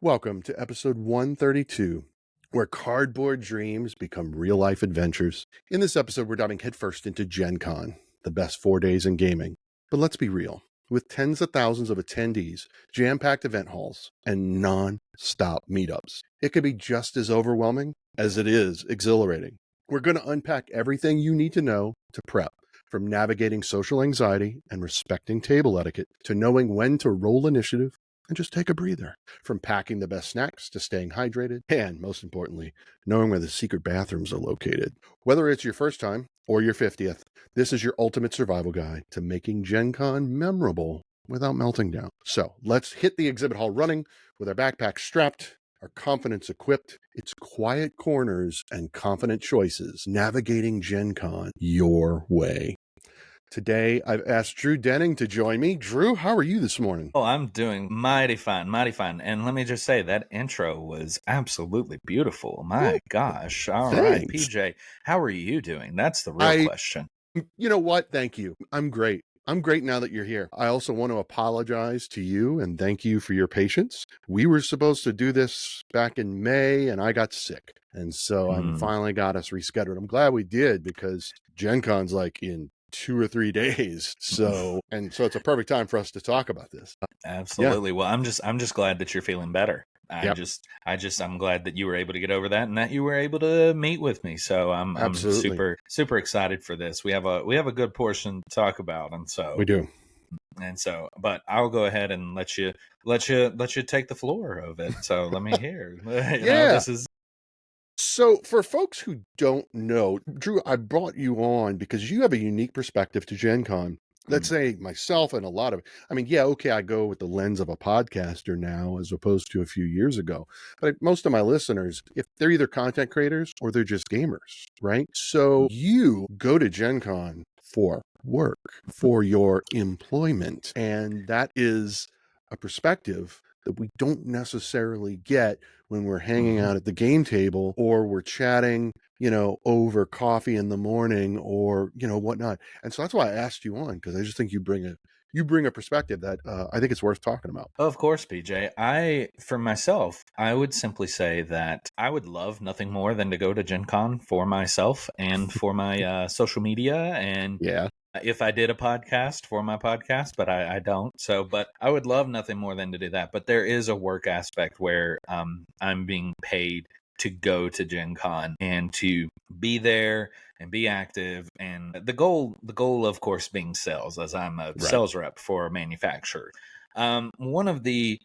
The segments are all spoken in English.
Welcome to episode 132, where cardboard dreams become real life adventures. In this episode, we're diving headfirst into GenCon, the best 4 days in gaming. But let's be real. With tens of thousands of attendees, jam-packed event halls, and non-stop meetups, it could be just as overwhelming as it is exhilarating. We're going to unpack everything you need to know to prep, from navigating social anxiety and respecting table etiquette to knowing when to roll initiative and just take a breather. From packing the best snacks to staying hydrated, and most importantly, knowing where the secret bathrooms are located. Whether it's your first time or your 50th, this is your ultimate survival guide to making Gen Con memorable without melting down. So let's hit the exhibit hall running with our backpacks strapped, our confidence equipped. It's quiet corners and confident choices, navigating Gen Con your way. Today, I've asked Drew Denning to join me. Drew, how are you this morning? Oh, I'm doing mighty fine, mighty fine. And let me just say that intro was absolutely beautiful. My gosh. All right, Thanks. PJ, how are you doing? That's the real question. You know what? Thank you. I'm great. I'm great now that you're here. I also want to apologize to you and thank you for your patience. We were supposed to do this back in May and I got sick. And so I finally got us rescheduled. I'm glad we did because Gen Con's like in 2 or 3 days. So it's a perfect time for us to talk about this. Absolutely. Yeah. Well, I'm just glad that you're feeling better. I'm glad that you were able to get over that and that you were able to meet with me. So I'm super excited for this. We have a good portion to talk about, and so we do. And so, but I'll go ahead and let you take the floor of it. So let me hear. This is. So for folks who don't know, Drew, I brought you on because you have a unique perspective to Gen Con. Let's say myself and a lot of, I go with the lens of a podcaster now as opposed to a few years ago. But most of my listeners, if they're either content creators or they're just gamers, right? So you go to Gen Con for work, for your employment. And that is a perspective that we don't necessarily get when we're hanging out at the game table or we're chatting, over coffee in the morning or, whatnot. And so that's why I asked you on, because I just think you bring a perspective that I think it's worth talking about. Of course, PJ. For myself, I would simply say that I would love nothing more than to go to Gen Con for myself and for my social media. And if I did a podcast for my podcast, but I don't. So, but I would love nothing more than to do that. But there is a work aspect where I'm being paid to go to Gen Con and to be there and be active. And the goal, of course, being sales, as I'm a sales rep for a manufacturer. One of the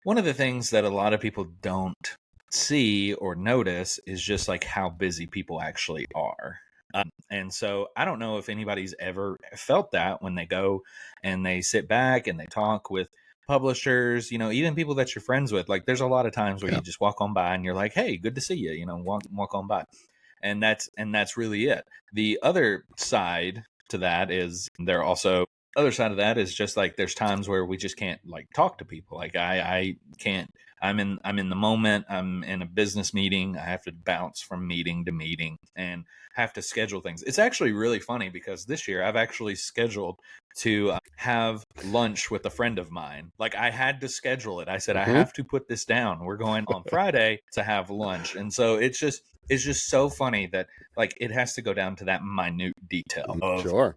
things that a lot of people don't see or notice is just like how busy people actually are. And so I don't know if anybody's ever felt that when they go and they sit back and they talk with publishers, even people that you're friends with. Like there's a lot of times where you just walk on by and you're like, hey, good to see you, walk on by. And that's really it. The other side to that is other side of that is just like there's times where we just can't like talk to people. Like I can't. I'm in the moment. I'm in a business meeting. I have to bounce from meeting to meeting and have to schedule things. It's actually really funny because this year I've actually scheduled to have lunch with a friend of mine. Like I had to schedule it. I said I have to put this down. We're going on Friday to have lunch, and so it's just so funny that like it has to go down to that minute detail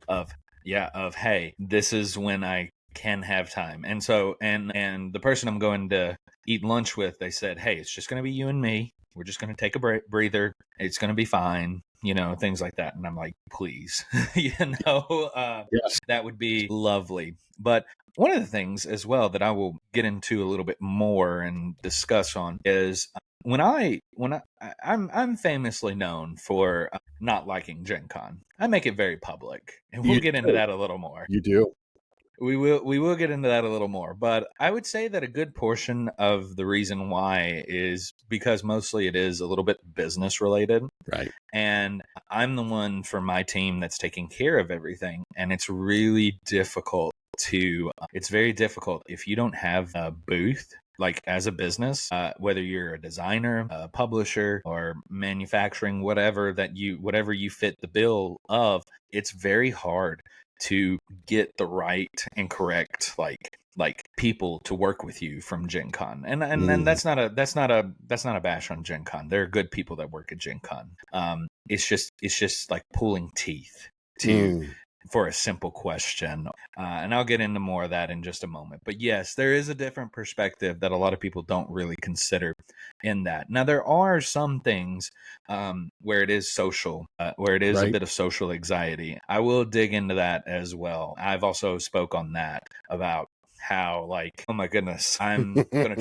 of hey, this is when I can have time. And so and the person I'm going to eat lunch with, they said, hey, it's just going to be you and me. We're just going to take a breather. It's going to be fine, things like that. And I'm like, please, that would be lovely. But one of the things as well that I will get into a little bit more and discuss on is I'm famously known for not liking Gen Con. I make it very public, and we'll get into that a little more. You do. We will get into that a little more, but I would say that a good portion of the reason why is because mostly it is a little bit business related. Right. And I'm the one for my team that's taking care of everything, and it's really difficult it's very difficult if you don't have a booth. Like as a business, whether you're a designer, a publisher, or manufacturing, whatever you fit the bill of, it's very hard to get the right and correct like like people to work with you from Gen Con. And Mhm. that's not a bash on Gen Con. There are good people that work at Gen Con. It's just like pulling teeth to Mm. for a simple question. And I'll get into more of that in just a moment. But yes, there is a different perspective that a lot of people don't really consider in that. Now, there are some things where it is social, where it is a Right. bit of social anxiety. I will dig into that as well. I've also spoke on that about how, like, oh my goodness, I'm gonna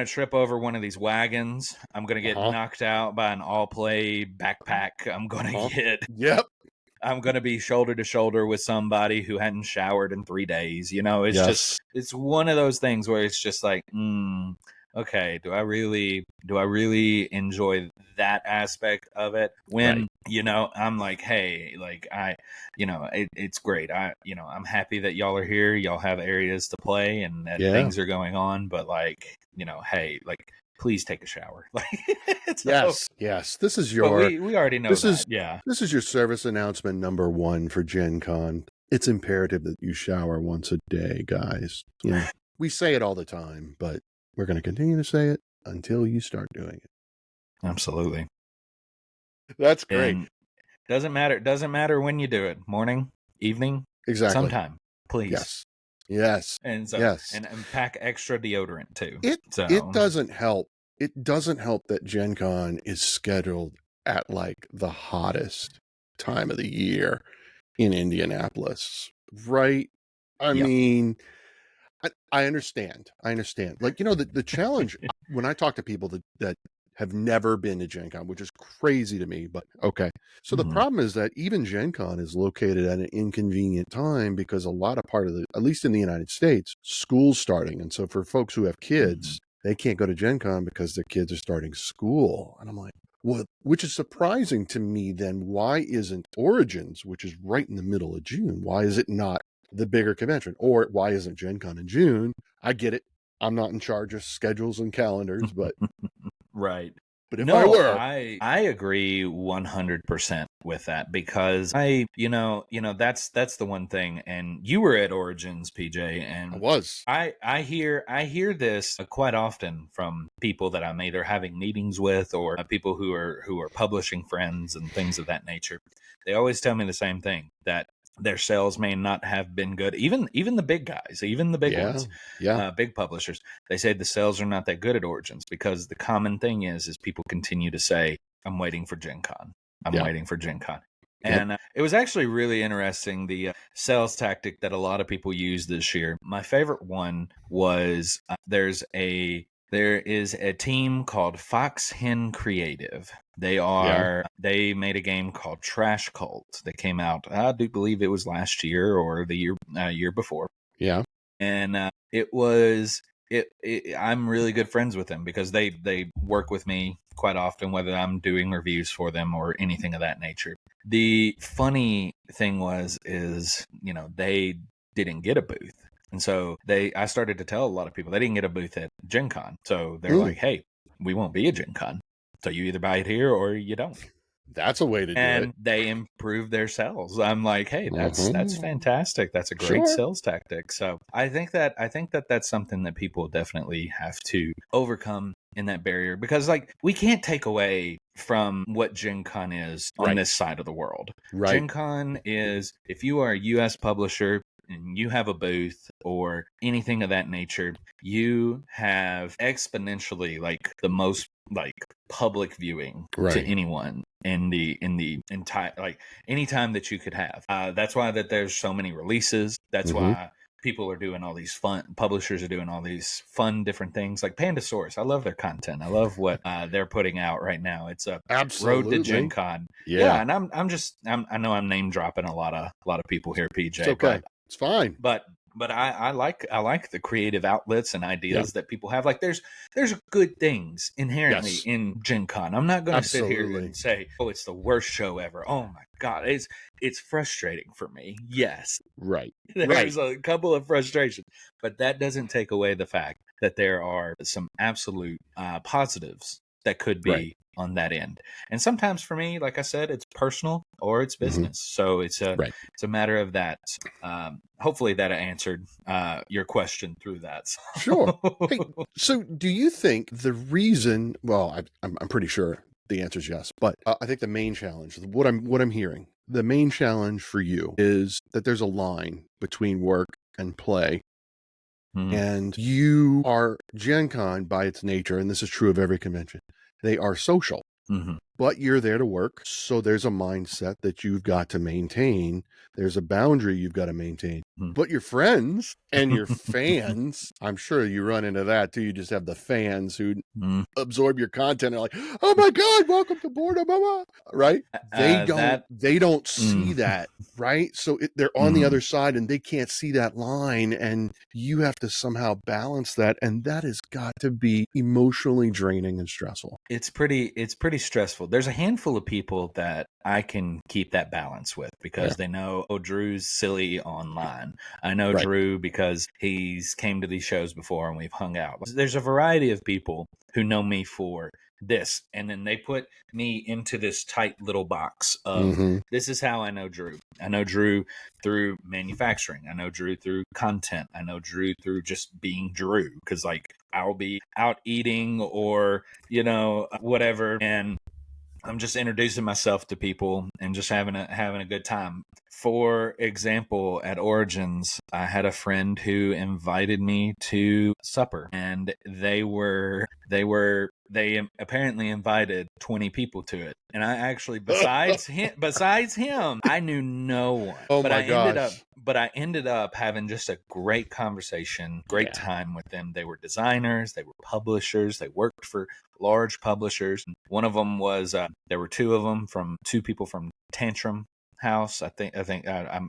trip over one of these wagons. I'm gonna get Uh-huh. knocked out by an all play backpack. Uh-huh. Get Yep. I'm going to be shoulder to shoulder with somebody who hadn't showered in 3 days. Yes. It's one of those things where it's just like, okay, do I really enjoy that aspect of it? Right. When, I'm like, hey, like it's great. I'm happy that y'all are here. Y'all have areas to play and Yeah. things are going on, but like, hey, like, please take a shower. Like, so, Yes. Yes. This is but your we already know this is that. Yeah. this is your service announcement number 1 for Gen Con. It's imperative that you shower once a day, guys. We say it all the time, but we're going to continue to say it until you start doing it. Absolutely. That's great. And doesn't matter when you do it. Morning, evening, Exactly. sometime, please. Yes. Yes. And so Yes. and pack extra deodorant too. It So doesn't help. It doesn't help that Gen Con is scheduled at like the hottest time of the year in Indianapolis, right? I yep. mean, I understand. I understand. Like, the challenge when I talk to people that have never been to Gen Con, which is crazy to me, but okay. So the problem is that even Gen Con is located at an inconvenient time because a lot of part of at least in the United States, school's starting. And so for folks who have kids, they can't go to Gen Con because their kids are starting school. And I'm like, well, which is surprising to me then. Why isn't Origins, which is right in the middle of June, why is it not the bigger convention? Or why isn't Gen Con in June? I get it. I'm not in charge of schedules and calendars, but right. but if I No, were, I agree 100% with that because that's the one thing. And you were at Origins, PJ, I and was. I hear this quite often from people that I'm either having meetings with or people who are publishing friends and things of that nature. They always tell me the same thing, that their sales may not have been good. Even the big guys, even the big Yeah. ones, Yeah. big publishers, they say the sales are not that good at Origins because the common thing is people continue to say, "I'm waiting for Gen Con. I'm Yeah. waiting for Gen Con." Yep. And it was actually really interesting, the sales tactic that a lot of people used this year. My favorite one was there is a team called Fox Hen Creative. They made a game called Trash Cult that came out. I do believe it was last year or the year before. Yeah. And it was I'm really good friends with them because they work with me quite often, whether I'm doing reviews for them or anything of that nature. The funny thing is they didn't get a booth, and so I started to tell a lot of people they didn't get a booth at Gen Con. So they're like, hey, we won't be at Gen Con, so you either buy it here or you don't. That's a way to do it. And they improve their sales. I'm like, hey, that's fantastic. That's a great Sure. sales tactic. So I think that that's something that people definitely have to overcome in that barrier, because like we can't take away from what Gen Con is on Right. this side of the world. Right. Gen Con is, if you are a US publisher and you have a booth or anything of that nature, you have exponentially like the most like public viewing to Right. anyone in the entire, like, anytime that you could have. That's why that there's so many releases. That's why people are doing all these publishers are doing all these fun different things, like Pandasaurus. I love their content. I love what they're putting out right now. It's a road to Gen Absolutely. Con. Yeah. And I know I'm name dropping a lot of people here, PJ. It's okay. It's fine. But I like the creative outlets and Yeah. ideas that people have. Like there's good things inherently Yes. in Gen Con. I'm not going to sit here Absolutely. and say, oh, it's the worst show ever. Oh my God, it's frustrating for me. Yes, Right. there's a couple of frustrations, but that doesn't take away the fact that there are some absolute positives that could be on that end. And sometimes for me, like I said, it's personal or it's business. So it's a matter of that. Hopefully that answered your question through that. Sure. Hey, so do you think the reason? Well, I'm pretty sure the answer is yes, but I think the main challenge, what I'm hearing, the main challenge for you is that there's a line between work and play. And you are Gen Con by its nature, and this is true of every convention. They are social, but you're there to work. So there's a mindset that you've got to maintain. There's a boundary you've got to maintain. But your friends and your fans, I'm sure you run into that too. You just have the fans who absorb your content and are like, oh my God, welcome to boredom, right? They don't see that, right? So they're on the other side and they can't see that line, and you have to somehow balance that, and that has got to be emotionally draining and stressful. It's pretty stressful. There's a handful of people that I can keep that balance with because they know, oh, Drew's silly online. I know Drew because he's came to these shows before and we've hung out. There's a variety of people who know me for this, and then they put me into this tight little box of this is how I know Drew. I know Drew through manufacturing. I know Drew through content. I know Drew through just being Drew, because like I'll be out eating or whatever, and I'm just introducing myself to people and just having a good time. For example, at Origins, I had a friend who invited me to supper, and they apparently invited 20 people to it. And I actually, besides him, I knew no one. Oh but my gosh. I ended up having just a great conversation, great time with them. They were designers, they were publishers, they worked for large publishers. One of them was there were two people from Tantrum House. I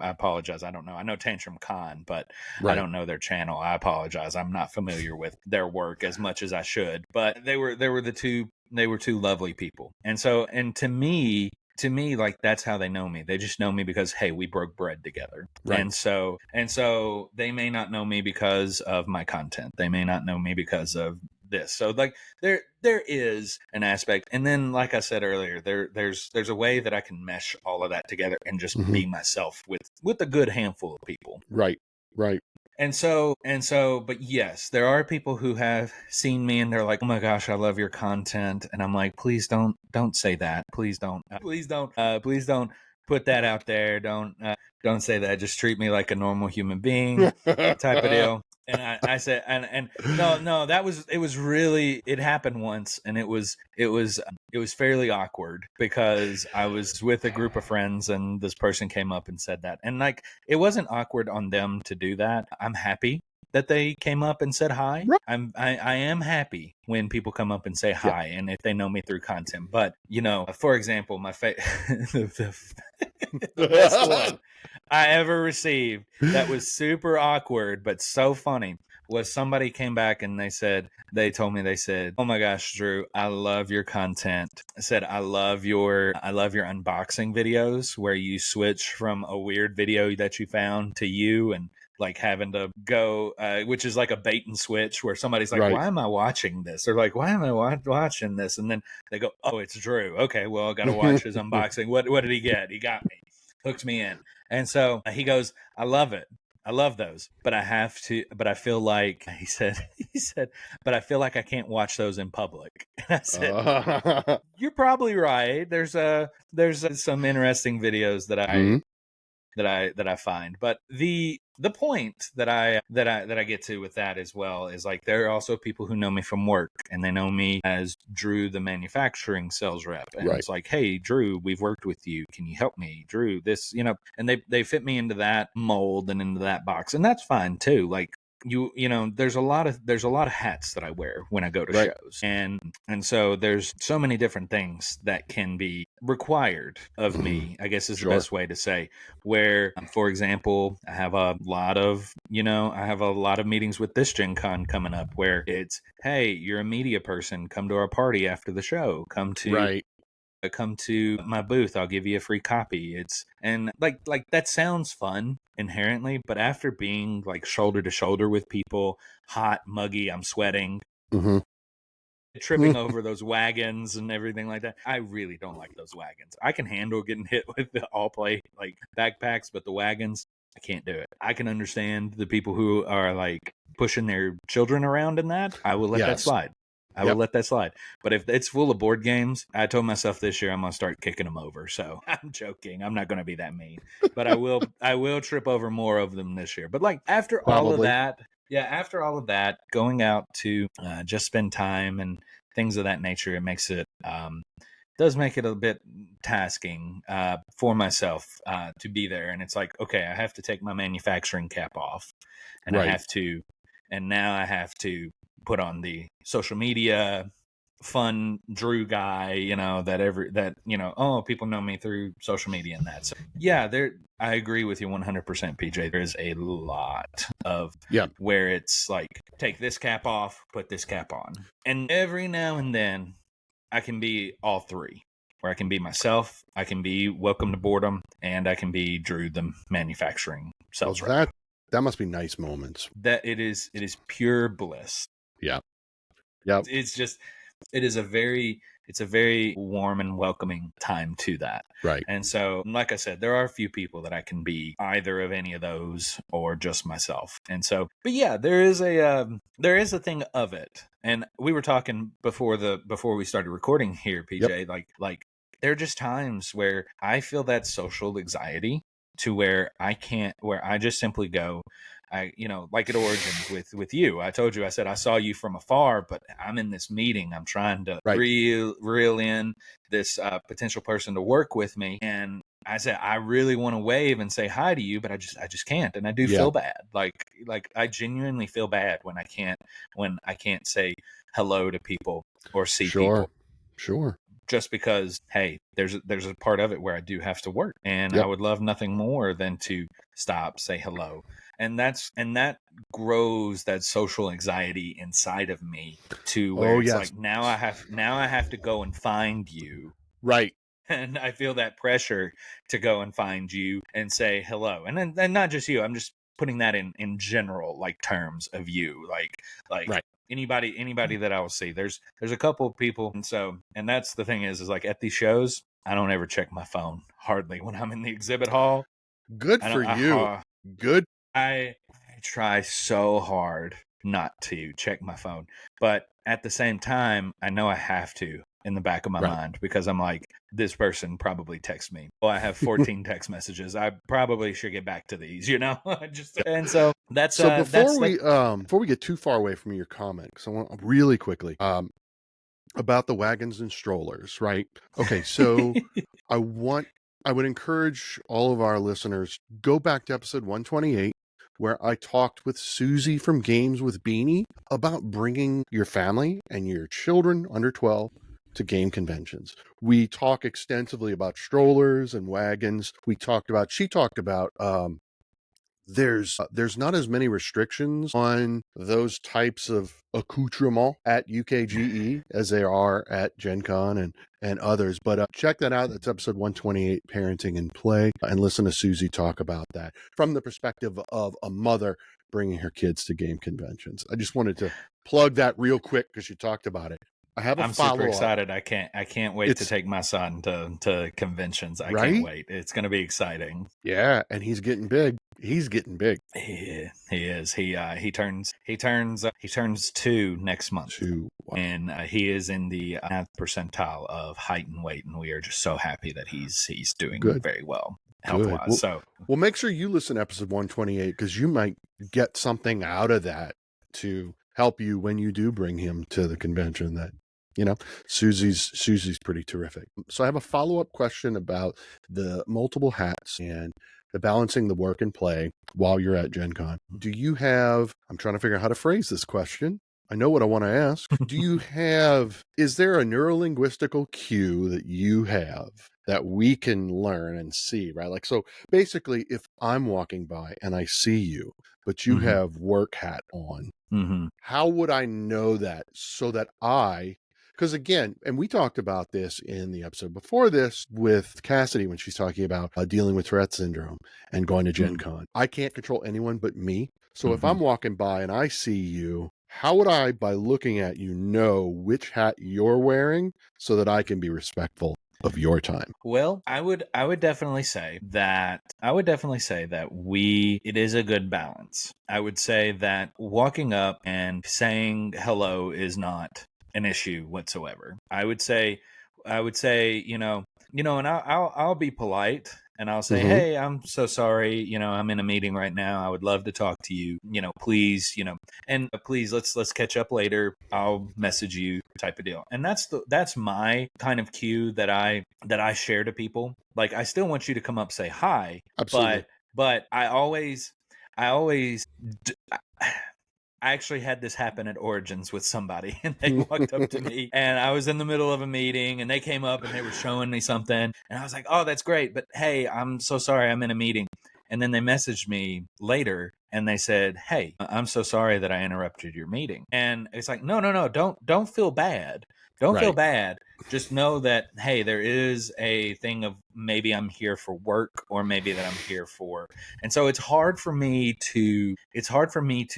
apologize. I don't know. I know Tantrum Con, but I don't know their channel. I apologize. I'm not familiar with their work as much as I should. But they were two lovely people. And to me, like, that's how they know me. They just know me because, hey, we broke bread together. And so they may not know me because of my content. They may not know me because of this. So like there is an aspect. And then, like I said earlier, there's a way that I can mesh all of that together and just be myself with a good handful of people. Right. And so, but yes, there are people who have seen me and they're like, oh my gosh, I love your content. And I'm like, please don't say that. Please don't put that out there. Don't say that. Just treat me like a normal human being type of deal. And I said, and no, it happened once, and it was fairly awkward because I was with a group of friends and this person came up and said that. And like, it wasn't awkward on them to do that. I'm happy that they came up and said hi. I am happy when people come up and say hi, and if they know me through content. But for example, the best one I ever received that was super awkward but so funny was somebody came back and they said, oh my gosh, Drew, I love your content. I said, I love your unboxing videos where you switch from a weird video that you found to you, and like having to go, which is like a bait and switch where somebody's like, why am I watching this? Or like, why am I watching this? And then they go, oh, it's Drew. Okay, well, I got to watch his unboxing. What did he get? He got me, hooked me in. And so he goes, I love it. I love those, but I feel like, he said, but I feel like I can't watch those in public. And I said, you're probably right. There's some interesting videos that I find, but the point that I get to with that as well is like, there are also people who know me from work, and they know me as Drew, the manufacturing sales rep. And it's like, hey, Drew, we've worked with you. Can you help me? Drew, this, and they fit me into that mold and into that box. And that's fine too. Like, there's a lot of hats that I wear when I go to shows, and so there's so many different things that can be required of me, I guess is the best way to say. Where, for example, I have a lot of meetings with this GenCon coming up where it's, hey, you're a media person, come to our party after the show, come to my booth, I'll give you a free copy. And like that sounds fun inherently, but after being like shoulder to shoulder with people, hot, muggy, I'm sweating, tripping over those wagons and everything like that. I really don't like those wagons. I can handle getting hit with the all play like backpacks, but the wagons, I can't do it. I can understand the people who are like pushing their children around in that. I will let that Yes. slide. I will let that slide. But if it's full of board games, I told myself this year I'm going to start kicking them over. So I'm joking. I'm not going to be that mean, but I will trip over more of them this year. But like after all of that, after all of that, going out to just spend time and things of that nature, it makes it does make it a bit tasking for myself to be there. And it's like, okay, I have to take my manufacturing cap off, and I have to, and now I have to put on the social media fun Drew guy, people know me through social media and that. So yeah, I agree with you 100%, PJ. There's a lot of where it's like, take this cap off, put this cap on. And every now and then I can be all three, where I can be myself, I can be welcome to boredom, and I can be Drew, the manufacturing sales rep. That must be nice moments. That it is pure bliss. Yeah. It's a very warm and welcoming time to that. Right. And so, like I said, there are a few people that I can be either of any of those or just myself. And so, but yeah, there is a thing of it. And we were talking before we started recording here, PJ, like there are just times where I feel that social anxiety to where I just simply go, like at Origins with you, I told you, I said, I saw you from afar, but I'm in this meeting. I'm trying to reel in this potential person to work with me. And I said, I really want to wave and say hi to you, but I just can't. And I do feel bad. Like I genuinely feel bad when I can't say hello to people or see people. Sure. Just because, hey, there's a part of it where I do have to work, and I would love nothing more than to stop, say hello. And that grows that social anxiety inside of me to where it's like, now I have to go and find you. Right. And I feel that pressure to go and find you and say hello. And then not just you, I'm just putting that in general, like terms of you, like right. Anybody that I will see. There's a couple of people, and that's the thing is like at these shows, I don't ever check my phone hardly when I'm in the exhibit hall. Good for you. Good. I try so hard not to check my phone, but at the same time, I know I have to in the back of my mind, because I'm like, this person probably texts me. Well, I have 14 text messages. I probably should get back to these, and so that's before we get too far away from your comment, because I want really quickly about the wagons and strollers, right? Okay, so I would encourage all of our listeners, go back to episode 128, where I talked with Susie from Games with Beanie about bringing your family and your children under 12 to game conventions. We talk extensively about strollers and wagons. She talked about there's not as many restrictions on those types of accoutrement at UKGE as there are at GenCon and others. But check that out. That's episode 128, Parenting and Play, and listen to Susie talk about that from the perspective of a mother bringing her kids to game conventions. I just wanted to plug that real quick because you talked about it. I'm super excited. I can't wait to take my son to conventions. I can't wait. It's going to be exciting. Yeah, and he's getting big. He is. He turns 2 next month. Wow. And he is in the 9th percentile of height and weight, and we are just so happy that he's doing very well health-wise. Well, make sure you listen to episode 128, because you might get something out of that to help you when you do bring him to the convention. That Susie's pretty terrific. So I have a follow-up question about the multiple hats and the balancing the work and play while you're at GenCon. Do you have, I'm trying to figure out how to phrase this question. I know what I want to ask. Is there a neurolinguistical cue that you have that we can learn and see, right? Like, so basically, if I'm walking by and I see you, but you have work hat on, how would I know that so that because again, and we talked about this in the episode before this with Cassidy when she's talking about dealing with Tourette syndrome and going to GenCon. I can't control anyone but me. So if I'm walking by and I see you, How would I, by looking at you, know which hat you're wearing so that I can be respectful of your time? Well, I would definitely say that it is a good balance. I would say that walking up and saying hello is not an issue whatsoever. I would say, and I'll be polite and I'll say, Mm-hmm. "Hey, I'm so sorry, I'm in a meeting right now. I would love to talk to you, please, and please let's catch up later. I'll message you," type of deal. And that's my kind of cue that I share to people. Like, I still want you to come up, say hi, Absolutely. but I always I actually had this happen at Origins with somebody, and they walked up to me, and I was in the middle of a meeting, and they came up and they were showing me something, and I was like, "Oh, that's great, but hey, I'm so sorry, I'm in a meeting." And then they messaged me later, and they said, "Hey, I'm so sorry that I interrupted your meeting." And it's like, no, no, no, don't feel bad. Don't feel Right. bad. Just know that, hey, there is a thing of maybe I'm here for work, or maybe that I'm here for. And so it's hard for me to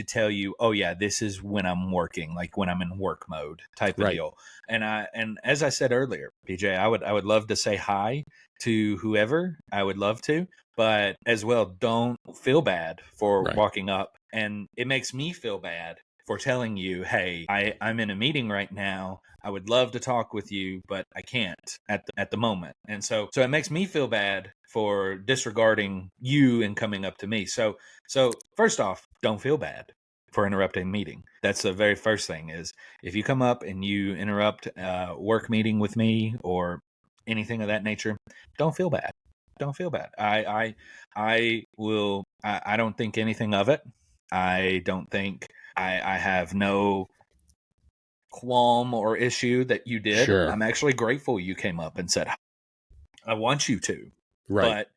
tell you, "Oh yeah, this is when I'm working, like when I'm in work mode," type of Right. deal. And as I said earlier, PJ, I would love to say hi to whoever. I would love to, but as well, don't feel bad for Right. walking up, and it makes me feel bad for telling you, "Hey, I'm in a meeting right now. I would love to talk with you, but I can't at the moment." And so it makes me feel bad for disregarding you and coming up to me. So first off, don't feel bad for interrupting a meeting. That's the very first thing. Is if you come up and you interrupt a work meeting with me or anything of that nature, don't feel bad. Don't feel bad. I don't think anything of it. I don't think I have no qualm or issue that you did. Sure. I'm actually grateful you came up and said, "I want you to," Right.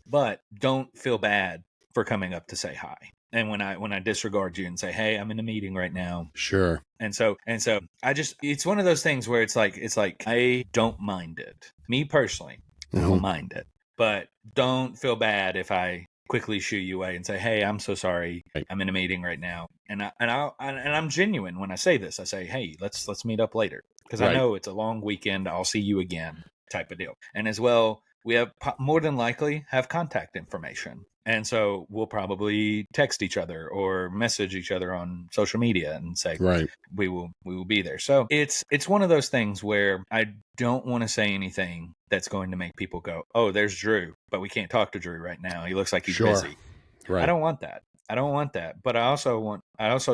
but don't feel bad for coming up to say hi. And when I disregard you and say, "Hey, I'm in a meeting right now," Sure. and so it's one of those things where it's like I don't mind it. Me personally, I Mm-hmm. don't mind it. But don't feel bad if I quickly shoo you away and say, "Hey, I'm so sorry. Right. I'm in a meeting right now." And I'm genuine when I say this. I say, "Hey, let's meet up later," because I Right. know it's a long weekend. I'll see you again, type of deal. And as well, we have more than likely have contact information. And so we'll probably text each other or message each other on social media and say, Right. we will be there. So it's one of those things where I don't want to say anything that's going to make people go, "Oh, there's Drew, but we can't talk to Drew right now. He looks like he's Sure. busy." I Right. don't want that. I don't want that. But I also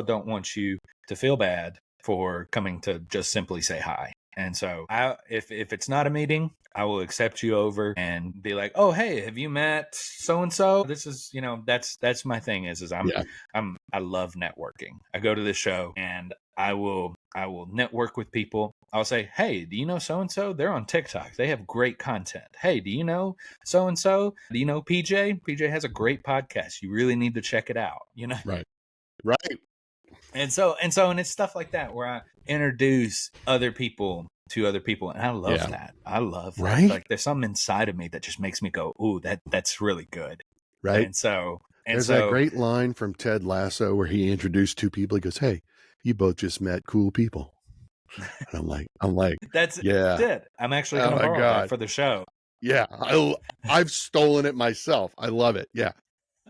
don't want you to feel bad for coming to just simply say hi. And so if it's not a meeting, I will accept you over and be like, "Oh, hey, have you met so and so?" This is, that's my thing is Yeah. I love networking. I go to this show and I will network with people. I'll say, "Hey, do you know so and so? They're on TikTok. They have great content. Hey, do you know so and so? Do you know PJ? PJ has a great podcast. You really need to check it out." Right. Right. And it's stuff like that where I introduce other people to other people, and I love Yeah. that. I love that. Right. Like, there's something inside of me that just makes me go, "Ooh, that's really good." Right. And so and There's that so great line from Ted Lasso where he introduced two people. He goes, "Hey, you both just met cool people." And I'm like, that's yeah. it. I'm actually Oh going to my borrow that God. for the show. Yeah. I've stolen it myself. I love it. Yeah.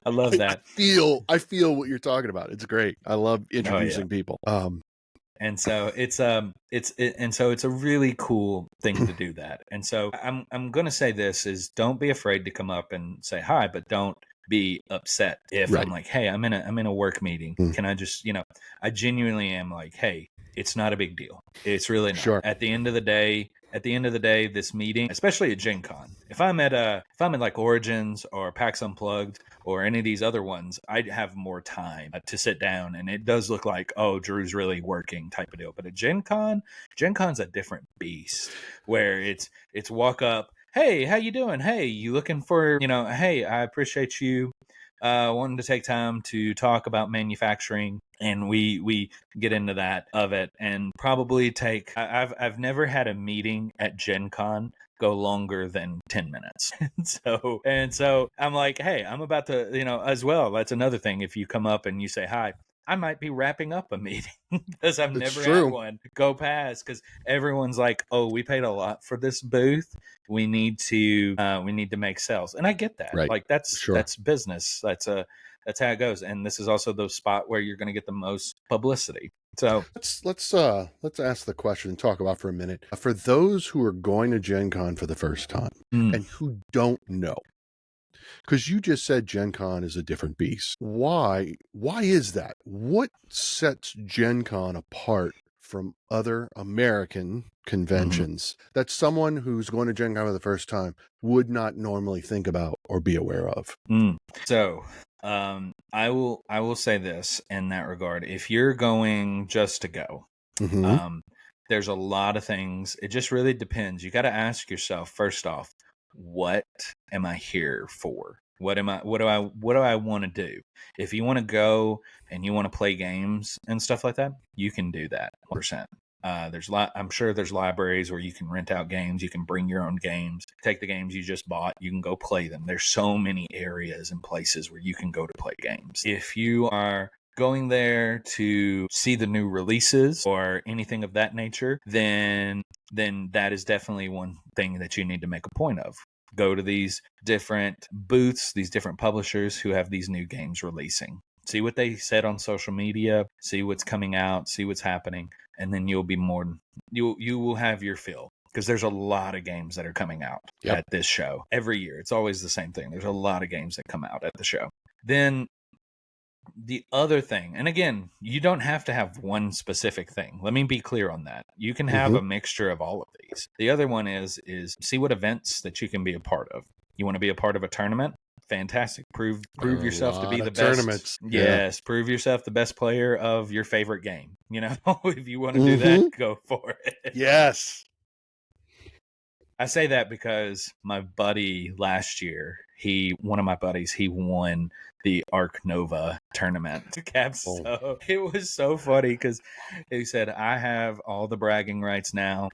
I love I that. feel what you're talking about. It's great. I love Oh yeah. introducing people. And so it's a really cool thing to do that. And so I'm going to say this is, don't be afraid to come up and say hi, but don't be upset if I'm Right. like, "Hey, I'm in a work meeting. Mm, Can I just, I genuinely am like, "Hey, it's not a big deal. It's really not." sure. At the end of the day, this meeting, especially at GenCon, if I'm at like Origins or PAX Unplugged or any of these other ones, I'd have more time to sit down, and it does look like, "Oh, Drew's really working," type of deal. But at GenCon's a different beast, where it's walk up, "Hey, how you doing? Hey, you looking for, hey, I appreciate you wanting to take time to talk about manufacturing." And we get into that of it, and probably take. I've never had a meeting at Gen Con go longer than 10 minutes. And so I'm like, "Hey, I'm about to," as well. That's another thing. If you come up and you say hi, I might be wrapping up a meeting because I've It's never had true. one go past, because everyone's like, oh, we paid a lot for this booth. We need to make sales. And I get that. Right. Like that's Sure. business. That's how it goes. And this is also the spot where you're going to get the most publicity. So let's ask the question and talk about for a minute. For those who are going to Gen Con for the first time and who don't know, because you just said Gen Con is a different beast. Why is that? What sets Gen Con apart from other American conventions that someone who's going to Gen Con for the first time would not normally think about or be aware of? So I will say this in that regard. If you're going just to go, there's a lot of things. It just really depends. You got to ask yourself, first off, what am I here for? What do I want to do? If you want to go and you want to play games and stuff like that, you can do that 100%. I'm sure there's libraries where you can rent out games. You can bring your own games, take the games you just bought. You can go play them. There's so many areas and places where you can go to play games. If you are going there to see the new releases or anything of that nature, then that is definitely one thing that you need to make a point of. Go to these different booths, these different publishers who have these new games releasing. See what they said on social media, see what's coming out, see what's happening, and then you will have your fill. Because there's a lot of games that are coming out at this show every year. It's always the same thing. There's a lot of games that come out at the show. Then the other thing, and again, you don't have to have one specific thing. Let me be clear on that. You can have a mixture of all of these. The other one is see what events that you can be a part of. You want to be a part of a tournament? Fantastic. Prove yourself to be the best. Tournaments. Yes, prove yourself the best player of your favorite game. If you want to do that, go for it. Yes. I say that because my buddy last year, one of my buddies, he won the Arc Nova tournament. So it was so funny because he said, I have all the bragging rights now.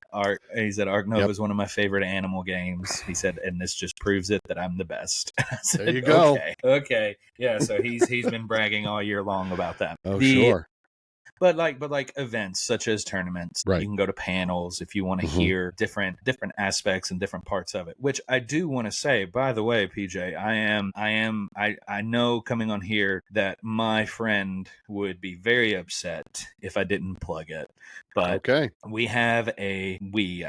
He said, Arc Nova is one of my favorite animal games. He said, and this just proves it that I'm the best. I said, there you go. Okay. Yeah. So he's been bragging all year long about that. Sure. But like events such as tournaments, you can go to panels if you want to hear different aspects and different parts of it. Which I do want to say, by the way, PJ, I know coming on here that my friend would be very upset if I didn't plug it. But we have I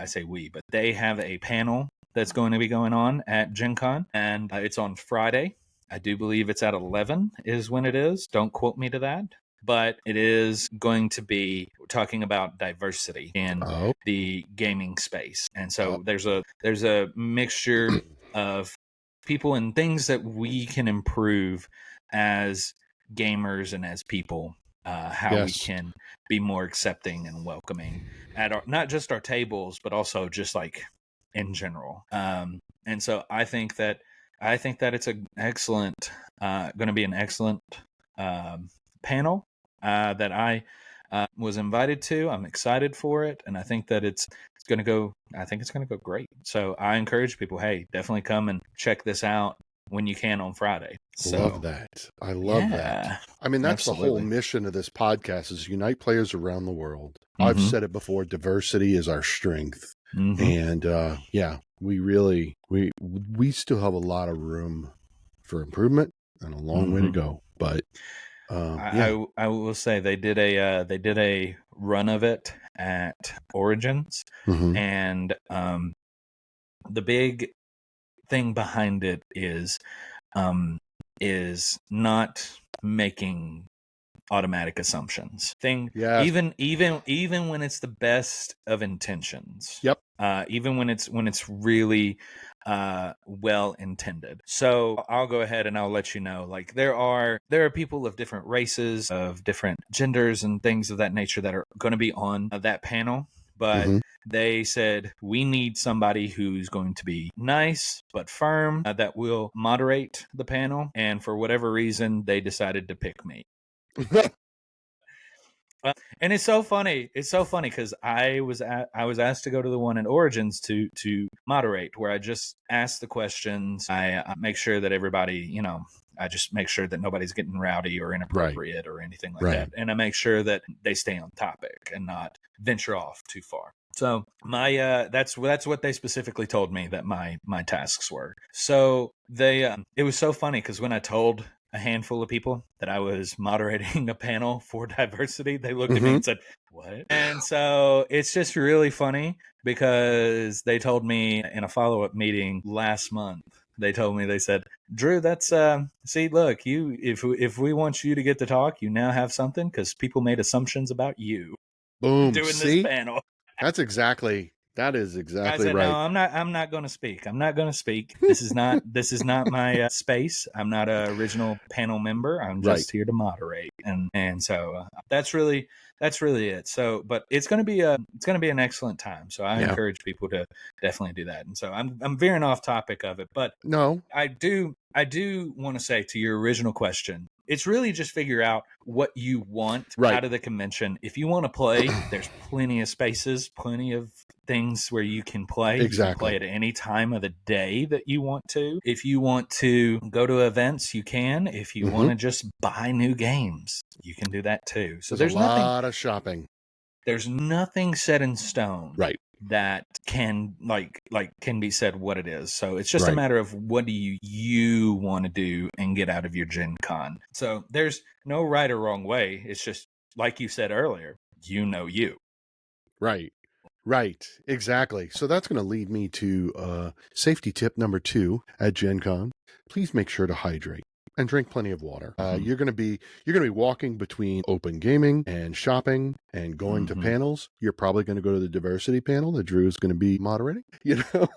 say we, but they have a panel that's going to be going on at Gen Con, and it's on Friday. I do believe it's at 11 is when it is. Don't quote me to that. But it is going to be talking about diversity in the gaming space. And so there's a mixture of people and things that we can improve as gamers and as people, how we can be more accepting and welcoming at not just our tables, but also just like in general. And so I think that it's going to be an excellent panel that I was invited to. I'm excited for it, and I think that it's going to go. I think it's going to go great. So I encourage people, hey, definitely come and check this out when you can on Friday. Love that. I love that. I mean, that's the whole mission of this podcast: is unite players around the world. I've said it before: diversity is our strength, and we really we still have a lot of room for improvement and a long way to go, but. I will say they did a run of it at Origins, and the big thing behind it is not making automatic assumptions. Even when it's the best of intentions. Even when it's really well intended. So I'll go ahead and I'll let you know, like there are people of different races, of different genders and things of that nature that are going to be on that panel, but they said we need somebody who's going to be nice but firm, that will moderate the panel, and for whatever reason they decided to pick me. And it's so funny. It's so funny because I was asked to go to the one in Origins to moderate, where I just ask the questions. I make sure that everybody, I just make sure that nobody's getting rowdy or inappropriate or anything like that. And I make sure that they stay on topic and not venture off too far. So my that's what they specifically told me that my tasks were. So they it was so funny because when I told a handful of people that I was moderating a panel for diversity, they looked at me and said, "What?" And so it's just really funny because they told me in a follow-up meeting last month, they said, "Drew, that's see, look, you if we want you to get to talk, you now have something because people made assumptions about you." Boom. Doing See? this panel. That is exactly I said, right. "No, I'm not going to speak. I'm not going to speak. This is not my space. I'm not an original panel member. I'm just here to moderate." And so that's really it. So, but it's going to be an excellent time. So I encourage people to definitely do that. And so I'm veering off topic of it, but no, I do want to say to your original question, it's really just figure out what you want out of the convention. If you want to play, there's plenty of spaces, plenty of things where you can play. Exactly. You can play at any time of the day that you want to. If you want to go to events, you can. If you want to just buy new games, you can do that too. So there's a lot of shopping. There's nothing set in stone. That can can be said what it is. So it's just a matter of what do you want to do and get out of your Gen Con. So there's no right or wrong way. It's just like you said earlier, you. Right. Exactly. So that's going to lead me to safety tip number 2 at Gen Con. Please make sure to hydrate and drink plenty of water. You're going to be walking between open gaming and shopping and going to panels. You're probably going to go to the diversity panel that Drew is going to be moderating.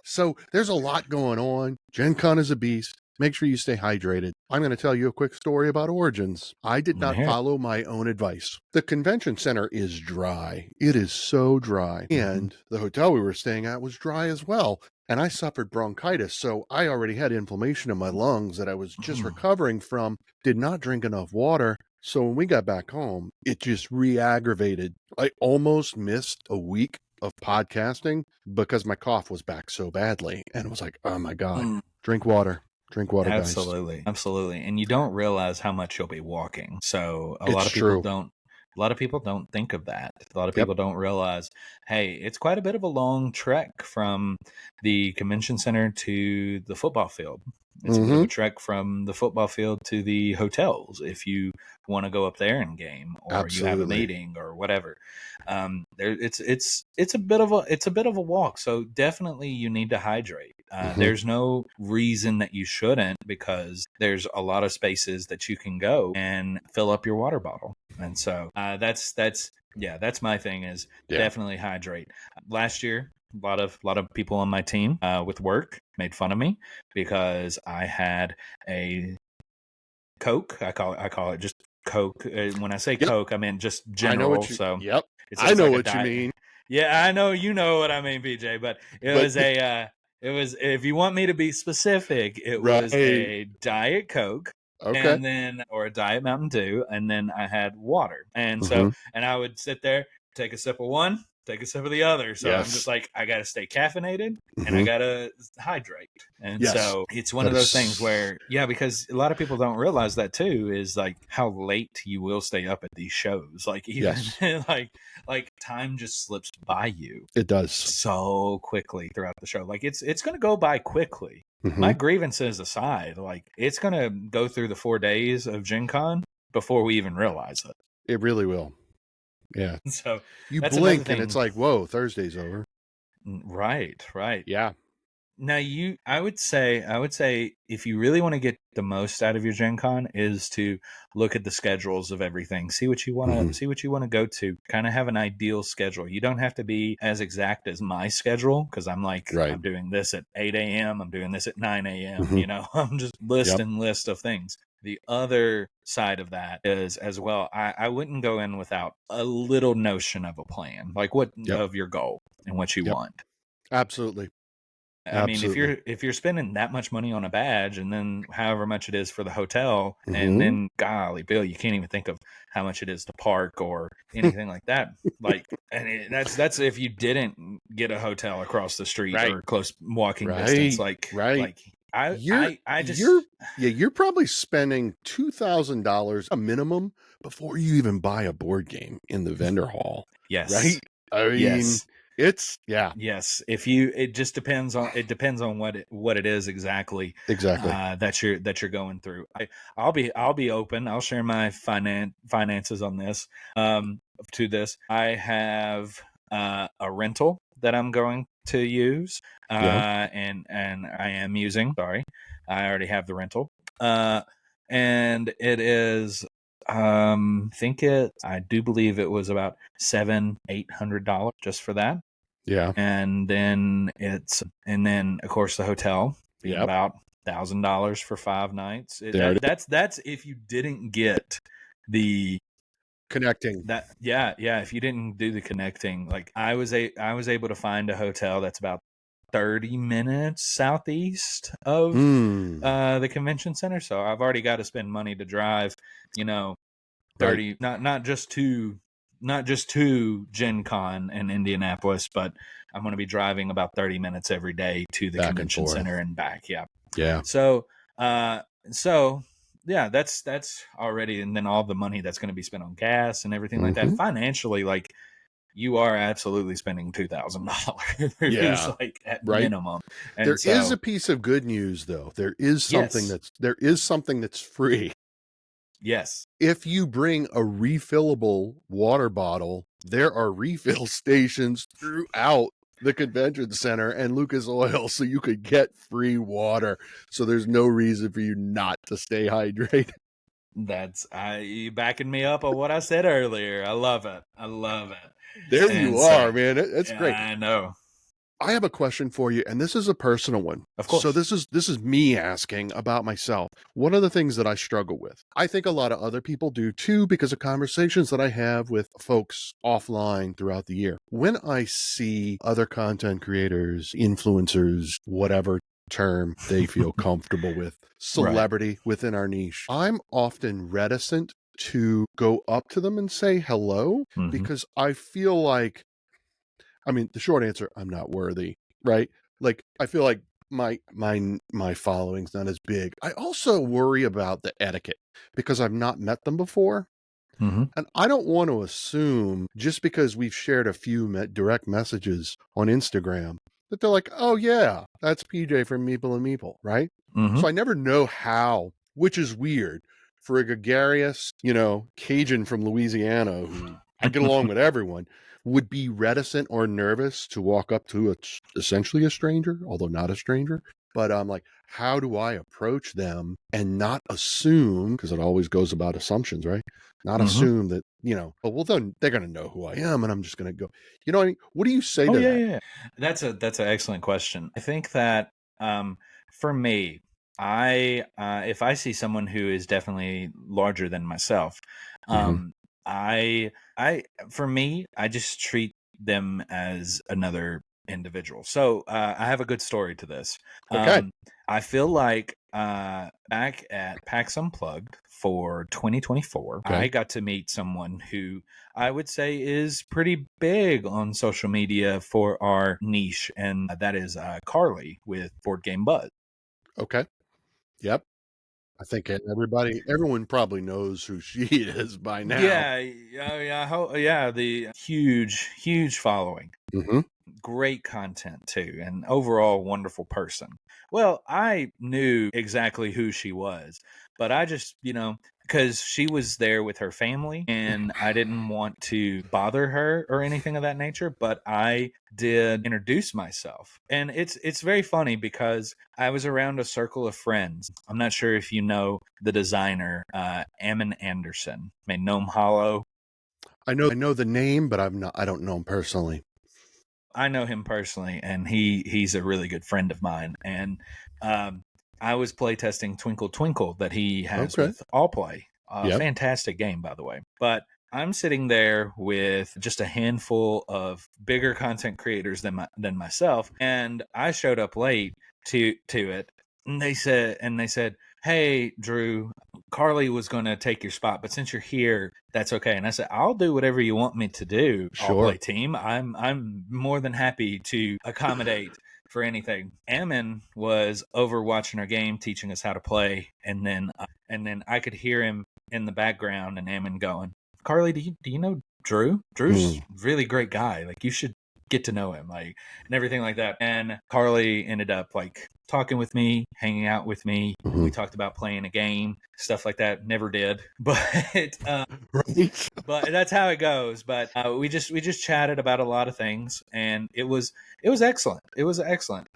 So there's a lot going on. Gen Con is a beast. Make sure you stay hydrated. I'm going to tell you a quick story about Origins. I did not follow my own advice. The convention center is dry. It is so dry. And the hotel we were staying at was dry as well. And I suffered bronchitis, so I already had inflammation in my lungs that I was just recovering from, did not drink enough water. So when we got back home, it just re-aggravated. I almost missed a week of podcasting because my cough was back so badly. And it was like, oh my God, drink water. Drink water, absolutely, guys. Absolutely. And you don't realize how much you'll be walking. So a lot of people don't think of that. A lot of people don't realize, hey, it's quite a bit of a long trek from the convention center to the football field. It's a bit of a trek from the football field to the hotels if you want to go up there and game, or you have a meeting or whatever. It's a bit of a walk. So definitely you need to hydrate. There's no reason that you shouldn't, because there's a lot of spaces that you can go and fill up your water bottle. And so that's my thing is definitely hydrate. Last year, a lot of people on my team with work made fun of me because I had a Coke. I call it just Coke. When I say Coke, I mean just general. I know what you mean. Yeah, I know you know what I mean, BJ. But it was, if you want me to be specific, it was a Diet Coke. And then, or a Diet Mountain Dew, and then I had water. And so, and I would sit there, take a sip of one, take a sip of the other. So I'm just like, I got to stay caffeinated and I got to hydrate. And so it's one of those things where, because a lot of people don't realize that too, is like how late you will stay up at these shows. Like even like time just slips by you. It does so quickly throughout the show. Like it's going to go by quickly. My grievances aside, like it's going to go through the 4 days of Gen Con before we even realize it. It really will. Yeah. So you blink and it's like, whoa, Thursday's over. Right. Yeah. Now I would say if you really want to get the most out of your Gen Con is to look at the schedules of everything. See what you want to go to. Kind of have an ideal schedule. You don't have to be as exact as my schedule, because I'm like, I'm doing this at 8 a.m. I'm doing this at 9 a.m. I'm just list of things. The other side of that is as well, I wouldn't go in without a little notion of a plan, like what of your goal and what you want. Absolutely. I mean, if you're spending that much money on a badge, and then however much it is for the hotel, and then golly, Bill, you can't even think of how much it is to park or anything like that. Like, and that's if you didn't get a hotel across the street or close walking distance. Like I just you're probably spending $2,000 a minimum before you even buy a board game in the vendor hall. yes. Right? I mean, Yes. it's Yes. It just depends on what it is exactly exactly. that you're going through. I'll be open. I'll share my finances on this. To this, I have a rental that I'm going to use, Yeah. and I am using. Sorry, I already have the rental, and it is. I do believe it was about $700-800 just for that. Yeah. And then of course the hotel being Yep. about $1,000 for 5 nights. There it is. That's if you didn't get the Connecting. if you didn't do the connecting. Like I was able to find a hotel that's about 30 minutes southeast of the convention center, so I've already got to spend money to drive, 30, Right. not just to GenCon in Indianapolis, but I'm going to be driving about 30 minutes every day to the Back and convention forth. center and back. Yeah. Yeah. So yeah, that's already, and then all the money that's going to be spent on gas and everything like that. Financially, like, you are absolutely spending $2,000 Yeah. like at Right. minimum. And There is a piece of good news though. There is something that's free. Yes. If you bring a refillable water bottle, there are refill stations throughout the convention center and Lucas Oil, so you could get free water. So there's no reason for you not to stay hydrated. You backing me up on what I said earlier. I love it. There you are, man. That's yeah, great. I know. I have a question for you, and this is a personal one. Of course. So this is me asking about myself. One of the things that I struggle with, I think a lot of other people do too, because of conversations that I have with folks offline throughout the year. When I see other content creators, influencers, whatever term they feel comfortable with, celebrity within our niche, I'm often reticent to go up to them and say hello, because I feel like, I mean, the short answer, I'm not worthy, right? Like, I feel like my following's not as big. I also worry about the etiquette because I've not met them before. And I don't want to assume just because we've shared a few direct messages on Instagram that they're like, oh yeah, that's PJ from Meeple and Meeple, right? So I never know how, which is weird for a gregarious, Cajun from Louisiana who I get along with everyone, would be reticent or nervous to walk up to essentially a stranger, although not a stranger. But I'm like, how do I approach them and not assume, because it always goes about assumptions, right? Not assume that, well, then they're going to know who I am and I'm just going to go, what I mean? What do you say to that? Yeah. That's an excellent question. I think that for me, if I see someone who is definitely larger than myself, I for me, I just treat them as another individual. So I have a good story to this. Okay. I feel like back at PAX Unplugged for 2024, I got to meet someone who I would say is pretty big on social media for our niche, and that is Carly with Board Game Buzz. Okay. Yep. I think everyone probably knows who she is by now. Yeah, the huge following. Great content too, and overall wonderful person. Well, I knew exactly who she was, but I just, because she was there with her family and I didn't want to bother her or anything of that nature, but I did introduce myself. And it's very funny because I was around a circle of friends. I'm not sure if you know the designer, Ammon Anderson, made Gnome Hollow. I know the name, but I don't know him personally. I know him personally, and he's a really good friend of mine. And I was playtesting Twinkle Twinkle that he has with All Play. Fantastic game, by the way. But I'm sitting there with just a handful of bigger content creators than myself, and I showed up late to it. And they said, "Hey, Drew, Carly was going to take your spot, but since you're here, that's okay." And I said, "I'll do whatever you want me to do, All Play team. I'm more than happy to accommodate for anything. Ammon was over watching our game, teaching us how to play, and then I could hear him in the background, and Ammon going, "Carly, do you know Drew? Drew's really great guy. Like, you should get to know him," like, and everything like that. And Carly ended up like talking with me, hanging out with me. We talked about playing a game, stuff like that. Never did, but Right. but that's how it goes. But we just chatted about a lot of things, and it was excellent. It was excellent.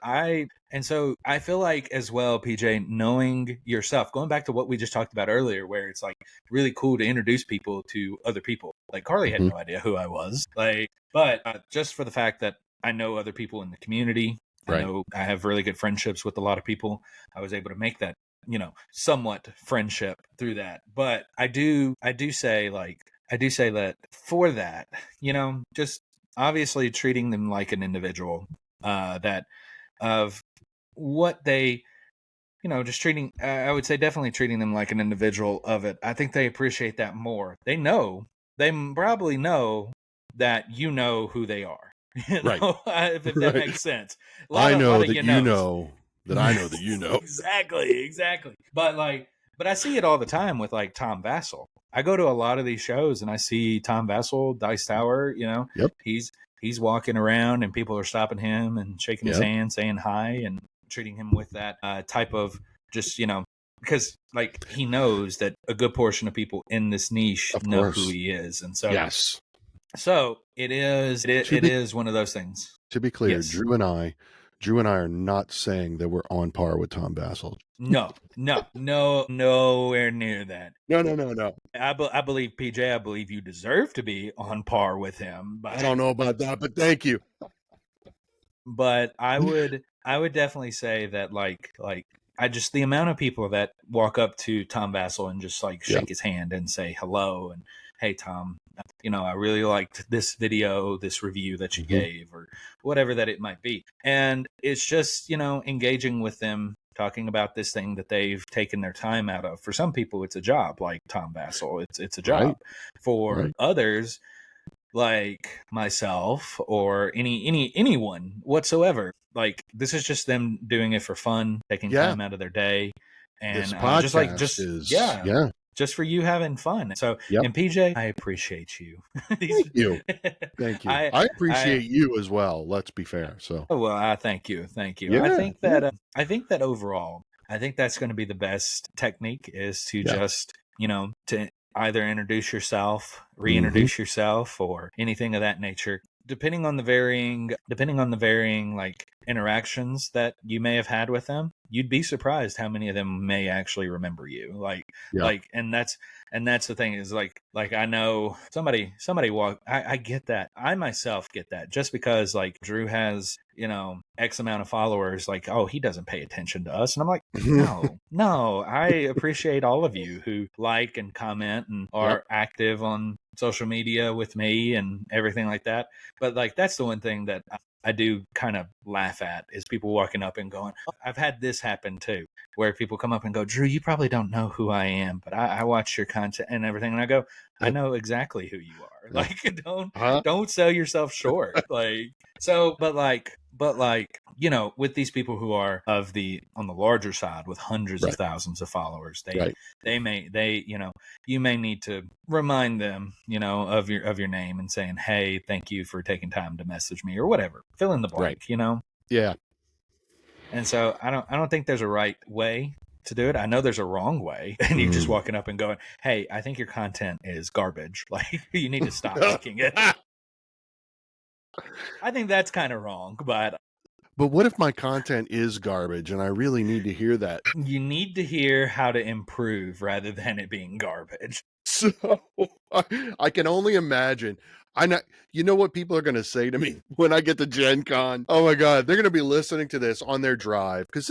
And so I feel like as well, PJ, knowing yourself, going back to what we just talked about earlier, where it's like really cool to introduce people to other people. Like, Carly had no idea who I was, like, but just for the fact that I know other people in the community, I know I have really good friendships with a lot of people. I was able to make that, somewhat friendship through that. But I do say that for that, just obviously treating them like an individual, that of what they, just treating, I would say definitely treating them like an individual of it. I think they appreciate that more. They probably know that you know who they are. If that makes sense. I know that you know that I know that you know. Exactly. But I see it all the time with like Tom Vassell. I go to a lot of these shows and I see Tom Vassell, Dice Tower, he's walking around and people are stopping him and shaking his hand, saying hi, and treating him with that type of just, because like he knows that a good portion of people in this niche know who he is. And so, so it is one of those things. To be clear, Drew and I are not saying that we're on par with Tom Vassell. No, nowhere near that. No. I believe, PJ, I believe you deserve to be on par with him. But I don't know about that, but thank you. But I would definitely say that like the amount of people that walk up to Tom Vassell and just like shake his hand and say hello and, "Hey, Tom, I really liked this video, this review that you gave," or whatever that it might be. And it's just, engaging with them, talking about this thing that they've taken their time out of. For some people, it's a job, like Tom Vassell. It's a job. For others, like myself or anyone whatsoever, like, this is just them doing it for fun, taking time out of their day. And this podcast just for you having fun. So, and PJ, I appreciate you. Thank you. I appreciate you as well. Let's be fair. So, well, I thank you. Yeah, I think that overall, I think that's going to be the best technique, is to just, to either introduce yourself, reintroduce yourself, or anything of that nature, depending on the varying like interactions that you may have had with them. You'd be surprised how many of them may actually remember you. And that's the thing, is like I know somebody I get that. I myself get that, just because like Drew has, X amount of followers, like, oh, he doesn't pay attention to us. And I'm like, no, I appreciate all of you who like and comment and are active on social media with me and everything like that. But like, that's the one thing that I do kind of laugh at, is people walking up and going, oh, I've had this happen too, where people come up and go, "Drew, you probably don't know who I am, but I watch your content and everything." And I go, I know exactly who you are. Like, don't sell yourself short. Like, so, but like, with these people who are on the larger side with hundreds of thousands of followers, you may need to remind them, of your name and saying, "Hey, thank you for taking time to message me," or whatever. Fill in the blank, Yeah. And so I don't think there's a right way to do it. I know there's a wrong way, and you're just walking up and going, "Hey, I think your content is garbage. Like, you need to stop making it." I think that's kind of wrong, but what if my content is garbage and I really need to hear that? You need to hear how to improve rather than it being garbage. So I can only imagine. You know what people are going to say to me when I get to GenCon? Oh my God, they're going to be listening to this on their drive, because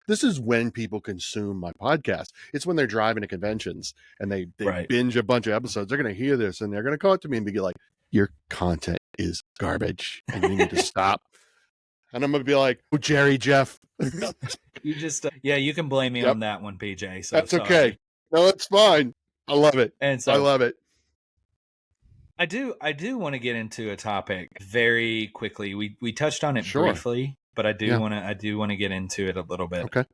this is when people consume my podcast. It's when they're driving to conventions and they binge a bunch of episodes. They're going to hear this and they're going to come up to me and be like, "Your content is garbage and you need to stop." And I'm going to be like, "Oh, Jerry, Jeff." You just, you can blame me on that one, PJ. So that's okay. No, it's fine. I love it. And so I love it. I do want to get into a topic very quickly. We touched on it briefly, but I do want to get into it a little bit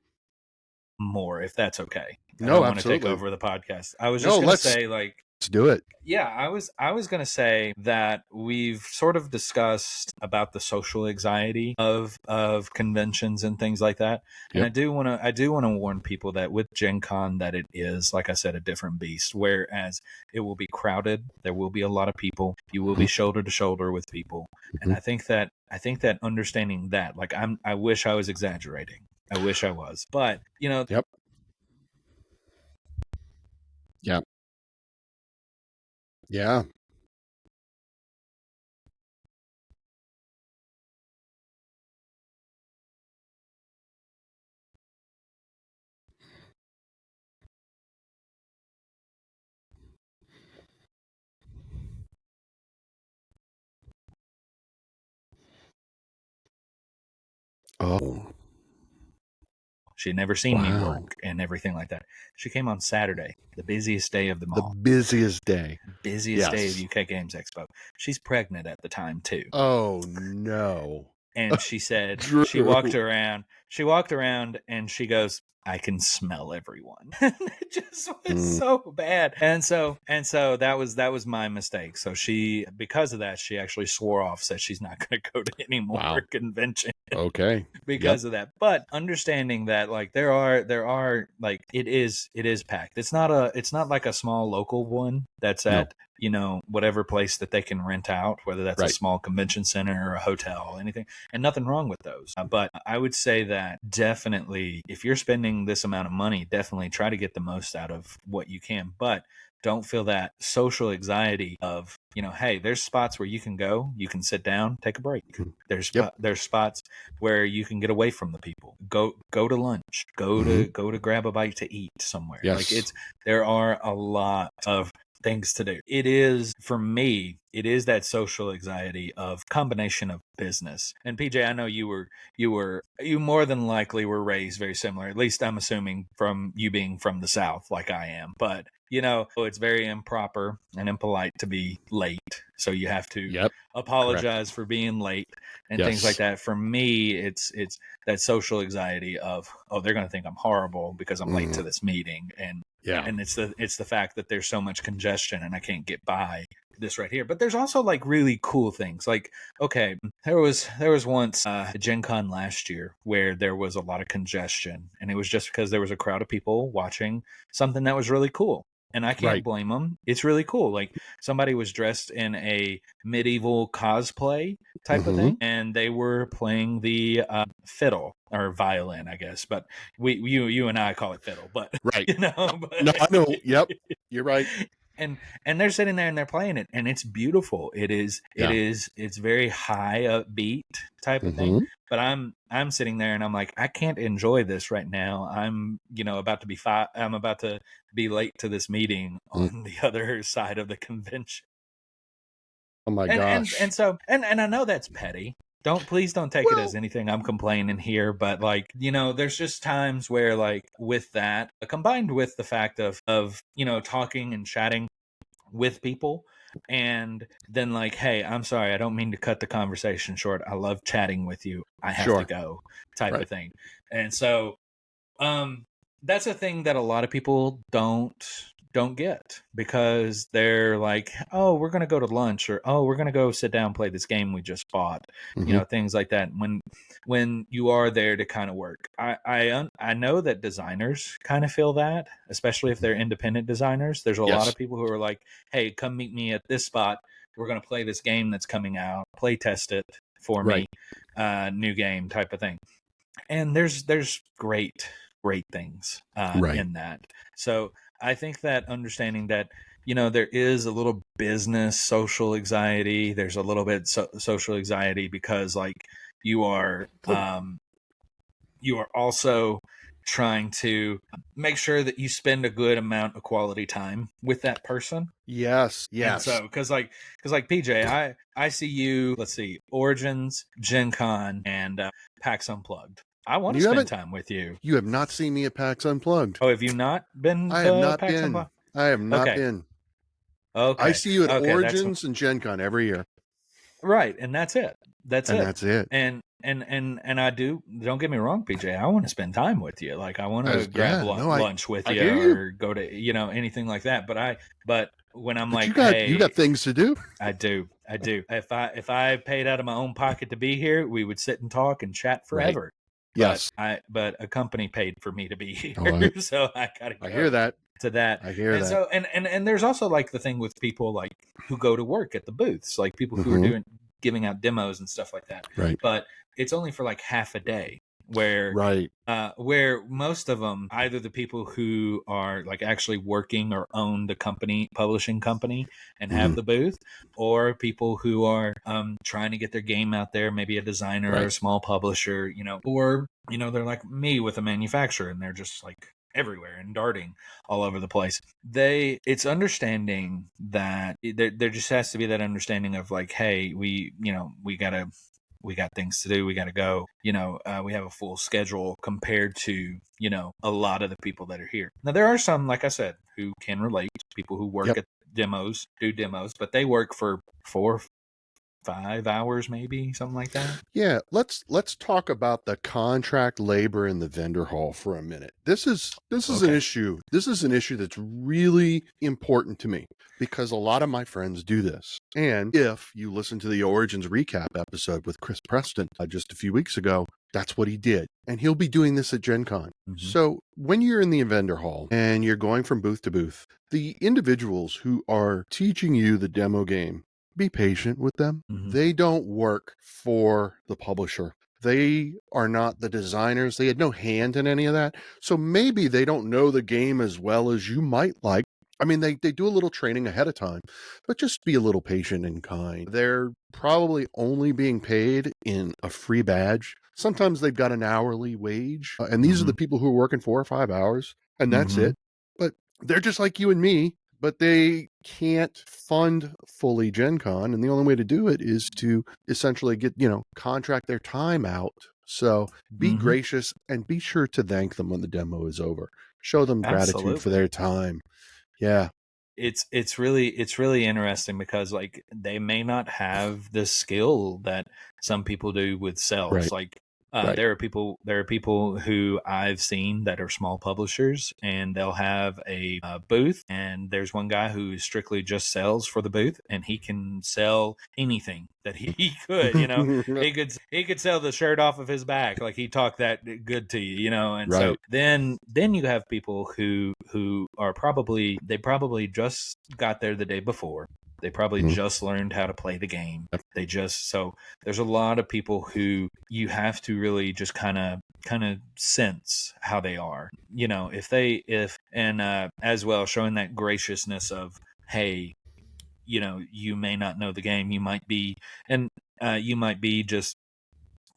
more, if that's okay. I don't want to take over the podcast. I was just going to say, like, let's do it. Yeah, I was going to say that we've sort of discussed about the social anxiety of conventions and things like that. And I do want to warn people that with Gen Con, that it is, like I said, a different beast. Whereas it will be crowded, there will be a lot of people, you will be shoulder to shoulder with people. And I think that understanding that, like, I wish I was exaggerating. I wish I was, but Yep. Yeah. Oh. She had never seen me work and everything like that. She came on Saturday, the busiest day of them all. The busiest day. Busiest day of UK Games Expo. She's pregnant at the time, too. Oh, no. And she said, she walked around and she goes, I can smell everyone. It just was so bad. And so that was my mistake. So she, because of that, she actually swore off, said she's not going to go to any more convention. Okay. Because of that. But understanding that, like, there are like, it is packed. It's not like a small local one that's at whatever place that they can rent out, whether that's a small convention center or a hotel or anything, and nothing wrong with those. But I would say that definitely, if you're spending this amount of money, definitely try to get the most out of what you can. But don't feel that social anxiety of, hey, there's spots where you can go, you can sit down, take a break. There's spots where you can get away from the people. Go to lunch. Go to grab a bite to eat somewhere. Yes. Like, there are a lot of things to do. It is, for me, it is that social anxiety of combination of business. And PJ, I know you more than likely were raised very similar. At least I'm assuming, from you being from the South like I am. But it's very improper and impolite to be late. So you have to apologize for being late and things like that. For me, it's that social anxiety of, oh, they're going to think I'm horrible because I'm late to this meeting. And it's the fact that there's so much congestion and I can't get by this right here. But there's also, like, really cool things. Like, okay, there was once at Gen Con last year where there was a lot of congestion, and it was just because there was a crowd of people watching something that was really cool. And I can't blame them. It's really cool. Like, somebody was dressed in a medieval cosplay type of thing, and they were playing the fiddle or violin, I guess. But you and I call it fiddle. But no, I know. Yep, you're right. And they're sitting there and they're playing it, and it's beautiful. It's very high upbeat type of thing. But I'm sitting there and I'm like, I can't enjoy this right now. I'm about to be late to this meeting on the other side of the convention. Oh my gosh. And so I know that's petty. Please don't take it as anything I'm complaining here, but, like, there's just times where, like, with that, combined with the fact of talking and chatting with people, and then, like, hey, I'm sorry, I don't mean to cut the conversation short. I love chatting with you. I have to go, type of thing. And so that's a thing that a lot of people don't get, because they're like, oh, we're going to go to lunch, or, oh, we're going to go sit down and play this game we just bought, things like that. When you are there to kind of work, I know that designers kind of feel that, especially if they're independent designers. There's a lot of people who are like, hey, come meet me at this spot. We're going to play this game that's coming out, play test it for me, new game type of thing. And there's great things in that. So I think that understanding that, there is a little business social anxiety. There's a little bit social anxiety because, like, you are also trying to make sure that you spend a good amount of quality time with that person. Yes. And so, because PJ, I see you, let's see, Origins, Gen Con, and PAX Unplugged. I want to spend time with you. You have not seen me at PAX Unplugged. Oh, have you not been? I have not PAX been. Unplugged? I have not been. Okay. I see you at Origins and Gen Con every year. Right, and that's it. That's And it. that's it. And I do. Don't get me wrong, PJ. I want to spend time with you. Like I want to grab I lunch with you, hear you. or go to anything like that. But when I'm But like, you got hey, things to do. I do. If I paid out of my own pocket to be here, we would sit and talk and chat Right. forever. Yes. But a company paid for me to be Oh, here, so I gotta I hear go that. to that. I hear And that. so and there's also like the thing with people like who go to work at the booths, like people who are Mm-hmm. giving out demos and stuff like that. Right. But it's only for like half a day, Right. where most of them, either the people who are like actually working or own the company, publishing company, and have Mm-hmm. the booth, or people who are trying to get their game out there, maybe a designer or Right. a small publisher, or they're like me with a manufacturer, and they're just like everywhere and darting all over the place. It's understanding that there just has to be that understanding of like, hey, we got things to do. We got to go. We have a full schedule compared to, a lot of the people that are here. Now, there are some, like I said, who can relate, people who work Yep. at demos, do demos, but they work for 4-5 hours, maybe something like that. Yeah, let's talk about the contract labor in the vendor hall for a minute. This is an Okay. issue. This is an issue that's really important to me because a lot of my friends do this. And if you listen to the Origins recap episode with Chris Preston just a few weeks ago, that's what he did. And he'll be doing this at Gen Con. Mm-hmm. So when you're in the vendor hall and you're going from booth to booth, the individuals who are teaching you the demo game, be patient with them. Mm-hmm. They don't work for the publisher. They are not the designers. They had no hand in any of that. So maybe they don't know the game as well as you might like. I mean, they do a little training ahead of time, but just be a little patient and kind. They're probably only being paid in a free badge. Sometimes they've got an hourly wage, and these are the people who are working 4 or 5 hours, and that's it. But they're just like you and me, but they can't fund fully Gen Con, and the only way to do it is to essentially get, contract their time out. So be gracious and be sure to thank them when the demo is over. Show them gratitude for their time. Yeah. It's really interesting because like they may not have the skill that some people do with sales. Right. Like Right. there are people who I've seen that are small publishers, and they'll have a booth, and there's one guy who strictly just sells for the booth, and he can sell anything that he could. He could sell the shirt off of his back, like he talked that good to you. And Right. so then you have people who are probably just got there the day before. They probably just learned how to play the game. So there's a lot of people who you have to really just kind of sense how they are. As well, showing that graciousness of, hey, you may not know the game. You might be just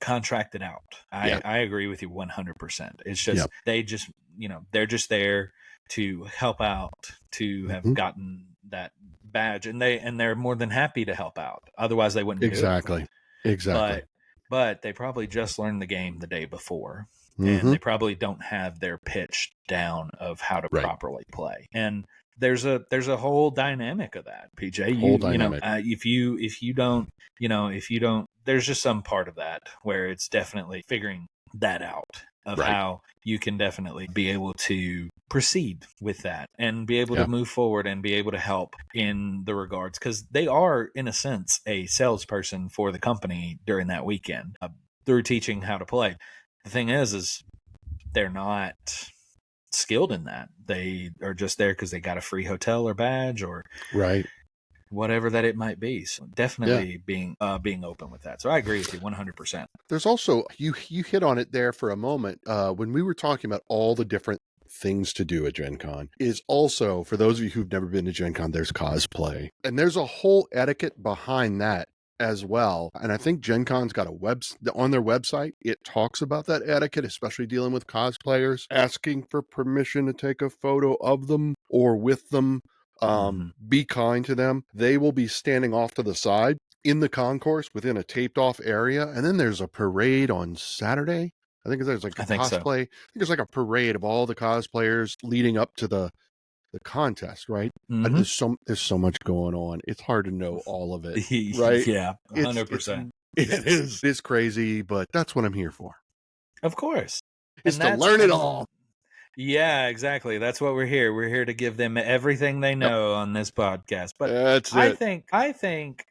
contracted out. I agree with you 100%. It's just they're just there to help out, to have gotten that badge, and they're more than happy to help out. Otherwise they wouldn't do it. Exactly. But they probably just learned the game the day before, and they probably don't have their pitch down of how to properly play. And there's a whole dynamic of that, PJ. If you don't, there's just some part of that where it's definitely figuring that out of how you can definitely be able to proceed with that and be able to move forward and be able to help in the regards, because they are in a sense a salesperson for the company during that weekend through teaching how to play. The thing is they're not skilled in that. They are just there because they got a free hotel or badge or whatever that it might be. So definitely being open with that. So I agree with you 100%. There's also, you hit on it there for a moment when we were talking about all the different things to do at Gen Con, is also, for those of you who've never been to Gen Con, there's cosplay, and there's a whole etiquette behind that as well. And I think Gen Con's got on their website, it talks about that etiquette, especially dealing with cosplayers, asking for permission to take a photo of them or with them. Be kind to them. They will be standing off to the side in the concourse within a taped off area. And then there's a parade on Saturday. I think there's like a cosplay. So. I think there's like a parade of all the cosplayers leading up to the the contest, right? Mm-hmm. There's so much going on. It's hard to know all of it, right? Yeah, It's 100%. it's crazy, but that's what I'm here for. Of course. Is And to learn it all. Yeah, exactly. That's what we're here. We're here to give them everything they Yep. know on this podcast. But That's I it. think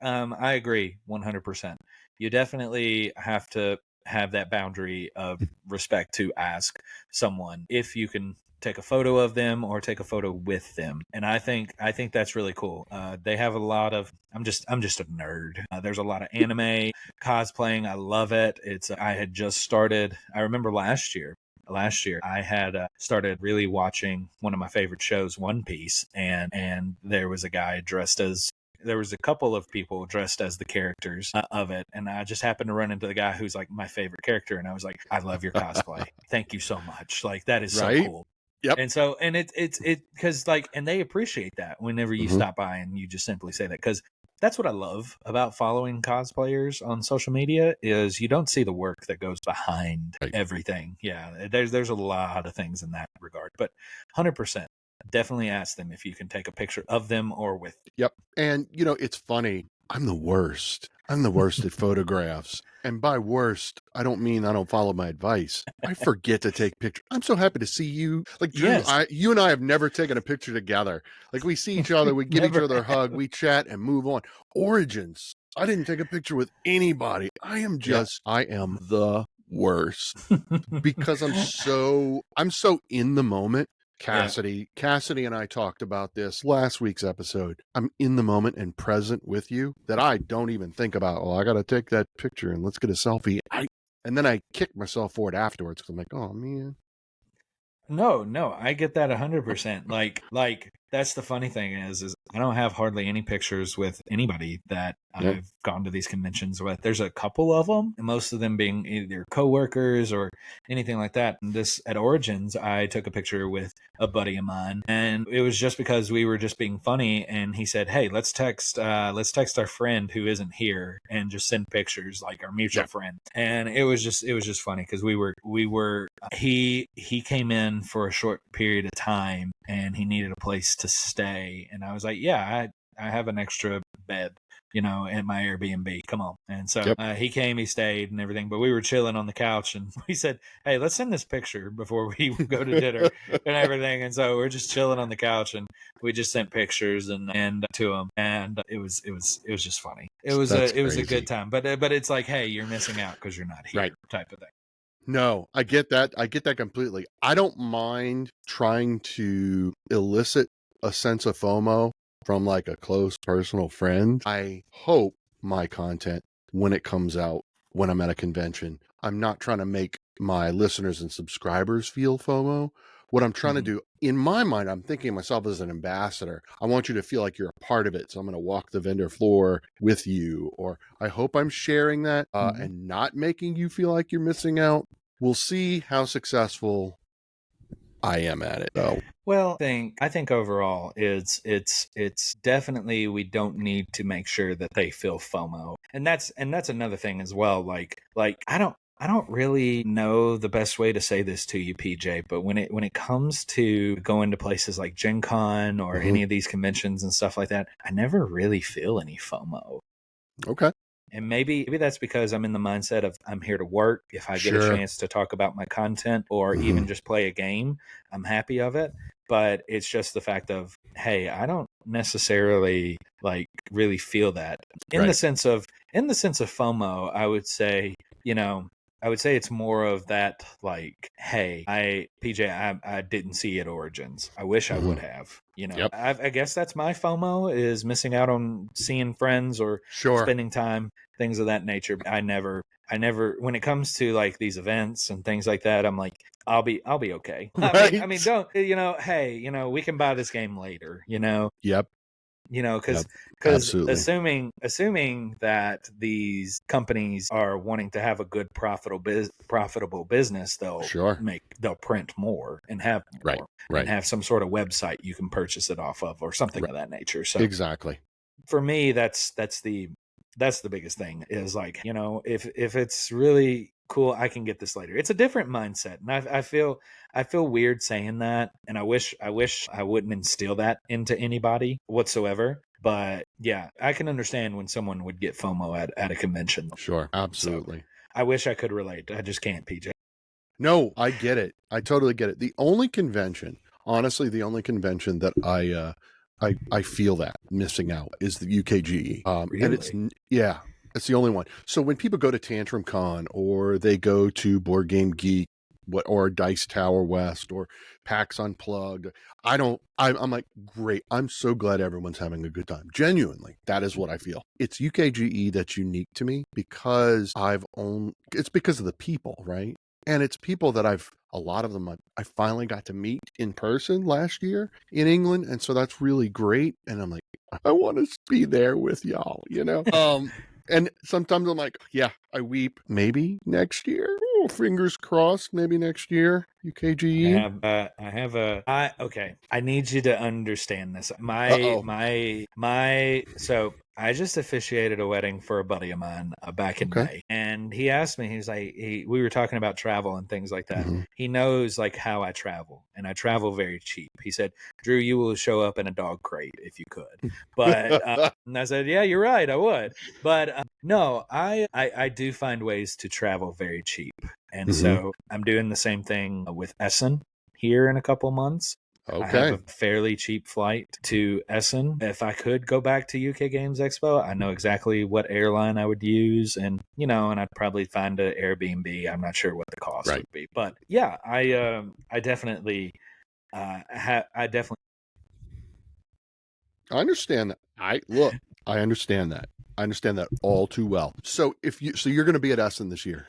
I agree 100%. You definitely have to have that boundary of respect to ask someone if you can take a photo of them or take a photo with them. And I think that's really cool. They have a lot of I'm just a nerd. There's a lot of anime cosplaying. I love it. I had just started. I remember last year I had started really watching one of my favorite shows, One Piece, and there was a couple of people dressed as the characters of it, and I just happened to run into the guy who's like my favorite character, and I was like, I love your cosplay, thank you so much, like that is so Right? cool. Yep. And so, and it's because like, and they appreciate that whenever you Mhm. stop by and you just simply say that, because that's what I love about following cosplayers on social media is you don't see the work that goes behind Right. everything. Yeah, there's a lot of things in that regard, but 100% definitely ask them if you can take a picture of them or with them. Yep. And it's funny. I'm the worst. I'm the worst at photographs. And by worst, I don't mean I don't follow my advice. I forget to take pictures. I'm so happy to see you. Like Drew, Yes. you and I have never taken a picture together. Like we see each other, we give each Never other a hug, we chat and move on. Origins. I didn't take a picture with anybody. I am the worst because I'm so in the moment. Cassidy and I talked about this last week's episode. I'm in the moment and present with you that I don't even think about, I got to take that picture and let's get a selfie. And then I kick myself for it afterwards because I'm like, oh man. No, I get that 100%. Like that's the funny thing is I don't have hardly any pictures with anybody that Yep. I've gone to these conventions with. There's a couple of them, and most of them being either coworkers or anything like that. And this at Origins, I took a picture with a buddy of mine, and it was just because we were just being funny. And he said, "Hey, let's text our friend who isn't here and just send pictures, like our mutual friend." And it was just funny because he came in for a short period of time and he needed a place to stay, and I was like, yeah, I have an extra bed, at my Airbnb, come on. And so he came, he stayed and everything, but we were chilling on the couch and we said, hey, let's send this picture before we go to dinner and everything. And so we're just chilling on the couch and we just sent pictures and to him, and it was just funny. It was a good time, but it's like, hey, you're missing out because you're not here, type of thing. No, I get that. I get that completely. I don't mind trying to elicit a sense of FOMO from like a close personal friend. I hope my content, when it comes out, when I'm at a convention, I'm not trying to make my listeners and subscribers feel FOMO. What I'm trying to do, in my mind, I'm thinking of myself as an ambassador. I want you to feel like you're a part of it. So I'm going to walk the vendor floor with you, or I hope I'm sharing that and not making you feel like you're missing out. We'll see how successful I am at it, though. Well, I think overall it's definitely, we don't need to make sure that they feel FOMO. And that's another thing as well. Like I don't really know the best way to say this to you, PJ, but when it comes to going to places like GenCon or any of these conventions and stuff like that, I never really feel any FOMO. Okay. And maybe that's because I'm in the mindset of I'm here to work. If I get a chance to talk about my content or even just play a game, I'm happy of it. But it's just the fact of, hey, I don't necessarily like really feel that in the sense of FOMO. I would say, it's more of that, like, hey, I didn't see at Origins. I wish I would have. I guess that's my FOMO, is missing out on seeing friends or spending time, things of that nature. I never, when it comes to like these events and things like that, I'm like, I'll be okay. I mean, don't, hey, we can buy this game later, Yep. Because absolutely. assuming that these companies are wanting to have a good profitable business, they'll print more and have more and have some sort of website you can purchase it off of or something of that nature. So exactly, for me, that's the biggest thing, is like, if it's really cool, I can get this later. It's a different mindset, and I feel weird saying that, and I wish I wouldn't instill that into anybody whatsoever. But yeah, I can understand when someone would get FOMO at a convention. Sure, absolutely. So I wish I could relate. I just can't, PJ. No, I get it. I totally get it. The only convention, honestly, the only convention that I feel that missing out is the UKGE. And it's the only one. So when people go to Tantrum Con or they go to Board Game Geek, or Dice Tower West or PAX Unplugged, I'm like, great. I'm so glad everyone's having a good time. Genuinely, that is what I feel. It's UKGE that's unique to me because it's because of the people, right? And it's people that a lot of them I finally got to meet in person last year in England. And so that's really great. And I'm like, I want to be there with y'all, and sometimes I'm like, yeah, I weep. Maybe next year. Oh, fingers crossed. Maybe next year. UKGE. Okay. I need you to understand this. Uh-oh. So I just officiated a wedding for a buddy of mine back in May, and he asked me. He's like, we were talking about travel and things like that. Mm-hmm. He knows like how I travel, and I travel very cheap. He said, "Drew, you will show up in a dog crate if you could." But and I said, "Yeah, you're right, I would." But no, I do find ways to travel very cheap, and so I'm doing the same thing with Essen here in a couple months. Okay. I have a fairly cheap flight to Essen. If I could go back to UK Games Expo, I know exactly what airline I would use, and and I'd probably find an Airbnb. I'm not sure what the cost would be, but yeah, I definitely, I understand that. I understand that. I understand that all too well. So you're going to be at Essen this year.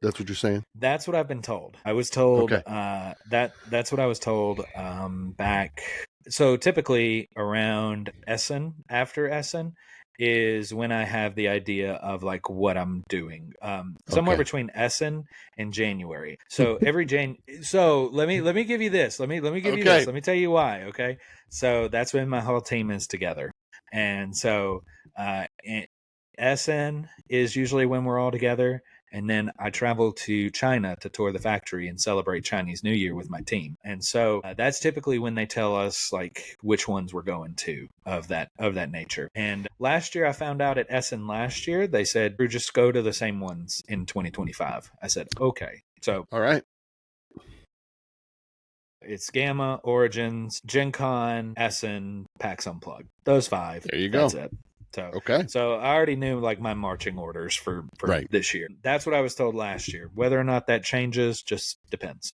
That's what you're saying? That's what I've been told. I was told that's what I was told back. So typically around Essen, after Essen, is when I have the idea of like what I'm doing. Somewhere between Essen and January. So So let me give you this. Let me give you this. Let me tell you why. Okay. So that's when my whole team is together, and so Essen is usually when we're all together. And then I travel to China to tour the factory and celebrate Chinese New Year with my team. And so that's typically when they tell us like which ones we're going to of that nature. And last year I found out at Essen last year, they said, "We're just go to the same ones in 2025. I said, okay. So, all right. It's Gamma, Origins, GenCon, Essen, PAX Unplugged. Those 5. There you go. That's it. So I already knew like my marching orders for this year. That's what I was told last year. Whether or not that changes just depends.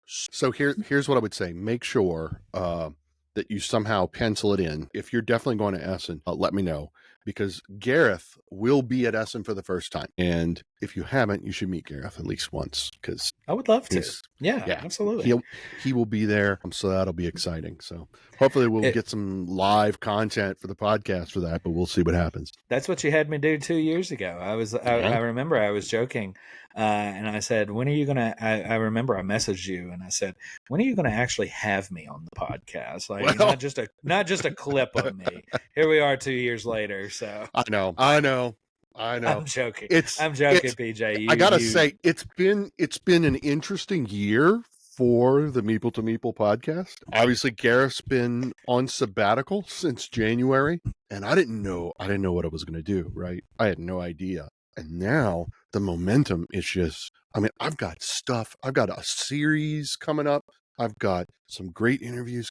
So here's what I would say. Make sure that you somehow pencil it in. If you're definitely going to Essen, let me know, because Gareth will be at Essen for the first time. And if you haven't, you should meet Gareth at least once, because I would love to. Yeah, absolutely. He will be there. So that'll be exciting. So hopefully we'll get some live content for the podcast for that, but we'll see what happens. That's what you had me do 2 years ago. I remember I was joking. And I said, when are you going to, I remember I messaged you and I said, when are you going to actually have me on the podcast? Like not just a clip of me. Here we are 2 years later. So I know. I'm joking. PJ. I gotta say, it's been an interesting year for the Meeple to Meeple podcast. Obviously, Gareth's been on sabbatical since January, and I didn't know what I was going to do. Right, I had no idea. And now the momentum is just, I've got stuff. I've got a series coming up. I've got some great interviews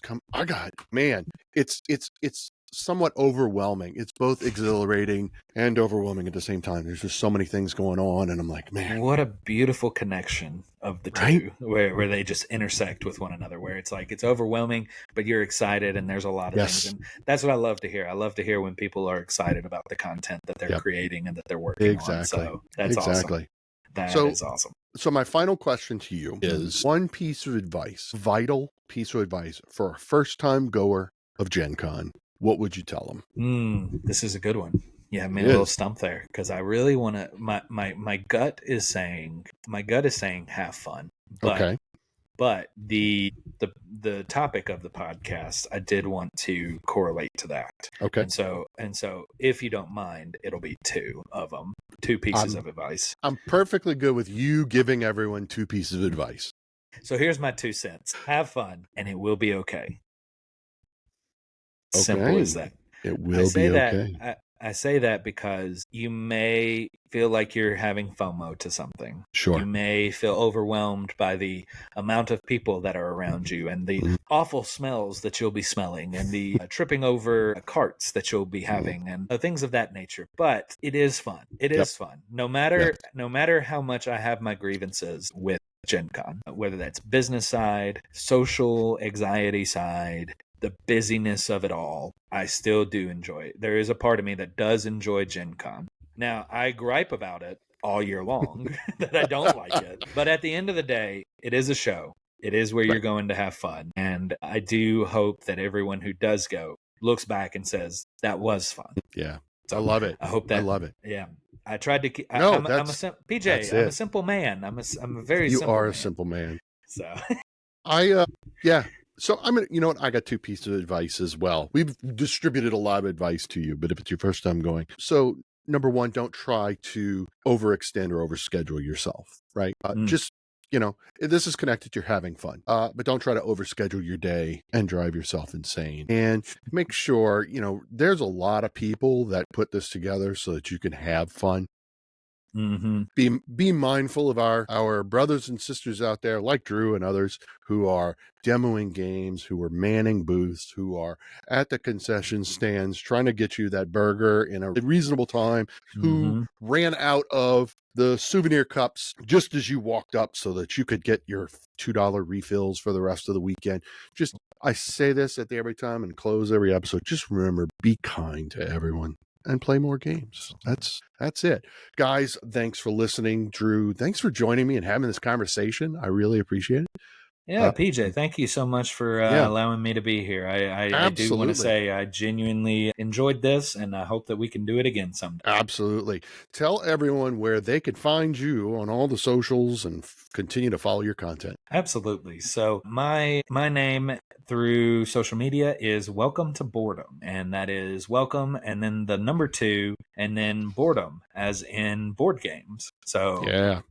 it's somewhat overwhelming. It's both exhilarating and overwhelming at the same time. There's just so many things going on, and I'm like, man, what a beautiful connection of the two, where they just intersect with one another, where it's like it's overwhelming, but you're excited, and there's a lot of things, and that's what I love to hear. I love to hear when people are excited about the content that they're creating and that they're working on. So that's awesome. That is awesome. So my final question to you is one piece of advice, vital piece of advice for a first-time goer of GenCon. What would you tell them? This is a good one. Yeah, made a little stump there, because I really want to. My gut is saying have fun. But But the topic of the podcast, I did want to correlate to that. Okay. And so if you don't mind, it'll be two of them, two pieces of advice. I'm perfectly good with you giving everyone 2 pieces of advice. So here's my 2 cents. Have fun, and it will be okay. Simple as that. It will be okay. I say that because you may feel like you're having FOMO to something. Sure. You may feel overwhelmed by the amount of people that are around you and the awful smells that you'll be smelling and the tripping over carts that you'll be having and things of that nature. But it is fun. It is fun. No matter how much I have my grievances with GenCon, whether that's business side, social anxiety side, the busyness of it all, I still do enjoy it. There is a part of me that does enjoy GenCon. Now, I gripe about it all year long that I don't like it. But at the end of the day, it is a show. It is where you're going to have fun. And I do hope that everyone who does go looks back and says, that was fun. Yeah. So I love it. I hope that. I love it. Yeah. I tried to. PJ, I'm a simple man. I'm a very you simple are man. a simple man. So yeah. So I'm gonna, you know what? I got 2 pieces of advice as well. We've distributed a lot of advice to you, but if it's your first time going, so number 1, don't try to overextend or overschedule yourself. Right? Just, you know, this is connected to having fun, but don't try to overschedule your day and drive yourself insane. And make sure, you know, there's a lot of people that put this together so that you can have fun. Be mindful of our brothers and sisters out there like Drew and others who are demoing games, who are manning booths, who are at the concession stands trying to get you that burger in a reasonable time, who ran out of the souvenir cups just as you walked up so that you could get your $2 refills for the rest of the weekend. Just, I say this at the every time and close every episode. Just remember, be kind to everyone and play more games. That's it. Guys, thanks for listening. Drew, thanks for joining me and having this conversation. I really appreciate it. Yeah, PJ, thank you so much for allowing me to be here. I do want to say I genuinely enjoyed this, and I hope that we can do it again someday. Absolutely. Tell everyone where they can find you on all the socials and continue to follow your content. Absolutely. So my name through social media is Welcome to Boredom, and that is welcome and then the number 2 and then boredom as in board games. So yeah,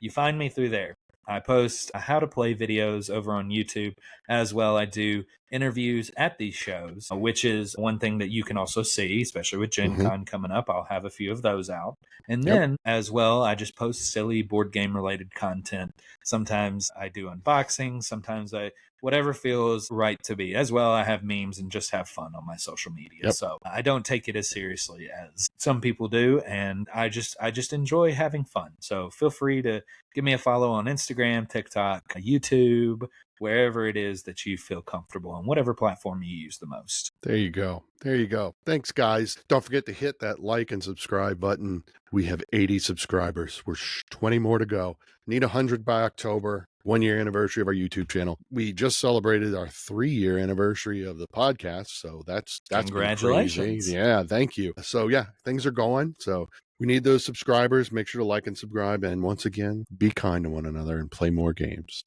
you find me through there. I post how to play videos over on YouTube as well. I do interviews at these shows, which is one thing that you can also see, especially with GenCon coming up. I'll have a few of those out. And then as well, I just post silly board game related content. Sometimes I do unboxing. Sometimes whatever feels right to be. As well, I have memes and just have fun on my social media. So I don't take it as seriously as some people do. And I just enjoy having fun. So feel free to give me a follow on Instagram, TikTok, YouTube, wherever it is that you feel comfortable on, whatever platform you use the most. There you go. There you go. Thanks, guys. Don't forget to hit that like and subscribe button. We have 80 subscribers. We're 20 more to go. Need 100 by October. 1-year anniversary of our YouTube channel. We just celebrated our 3-year anniversary of the podcast. So that's congratulations. Been crazy. Yeah, thank you. So yeah, things are going. So we need those subscribers. Make sure to like and subscribe. And once again, be kind to one another and play more games.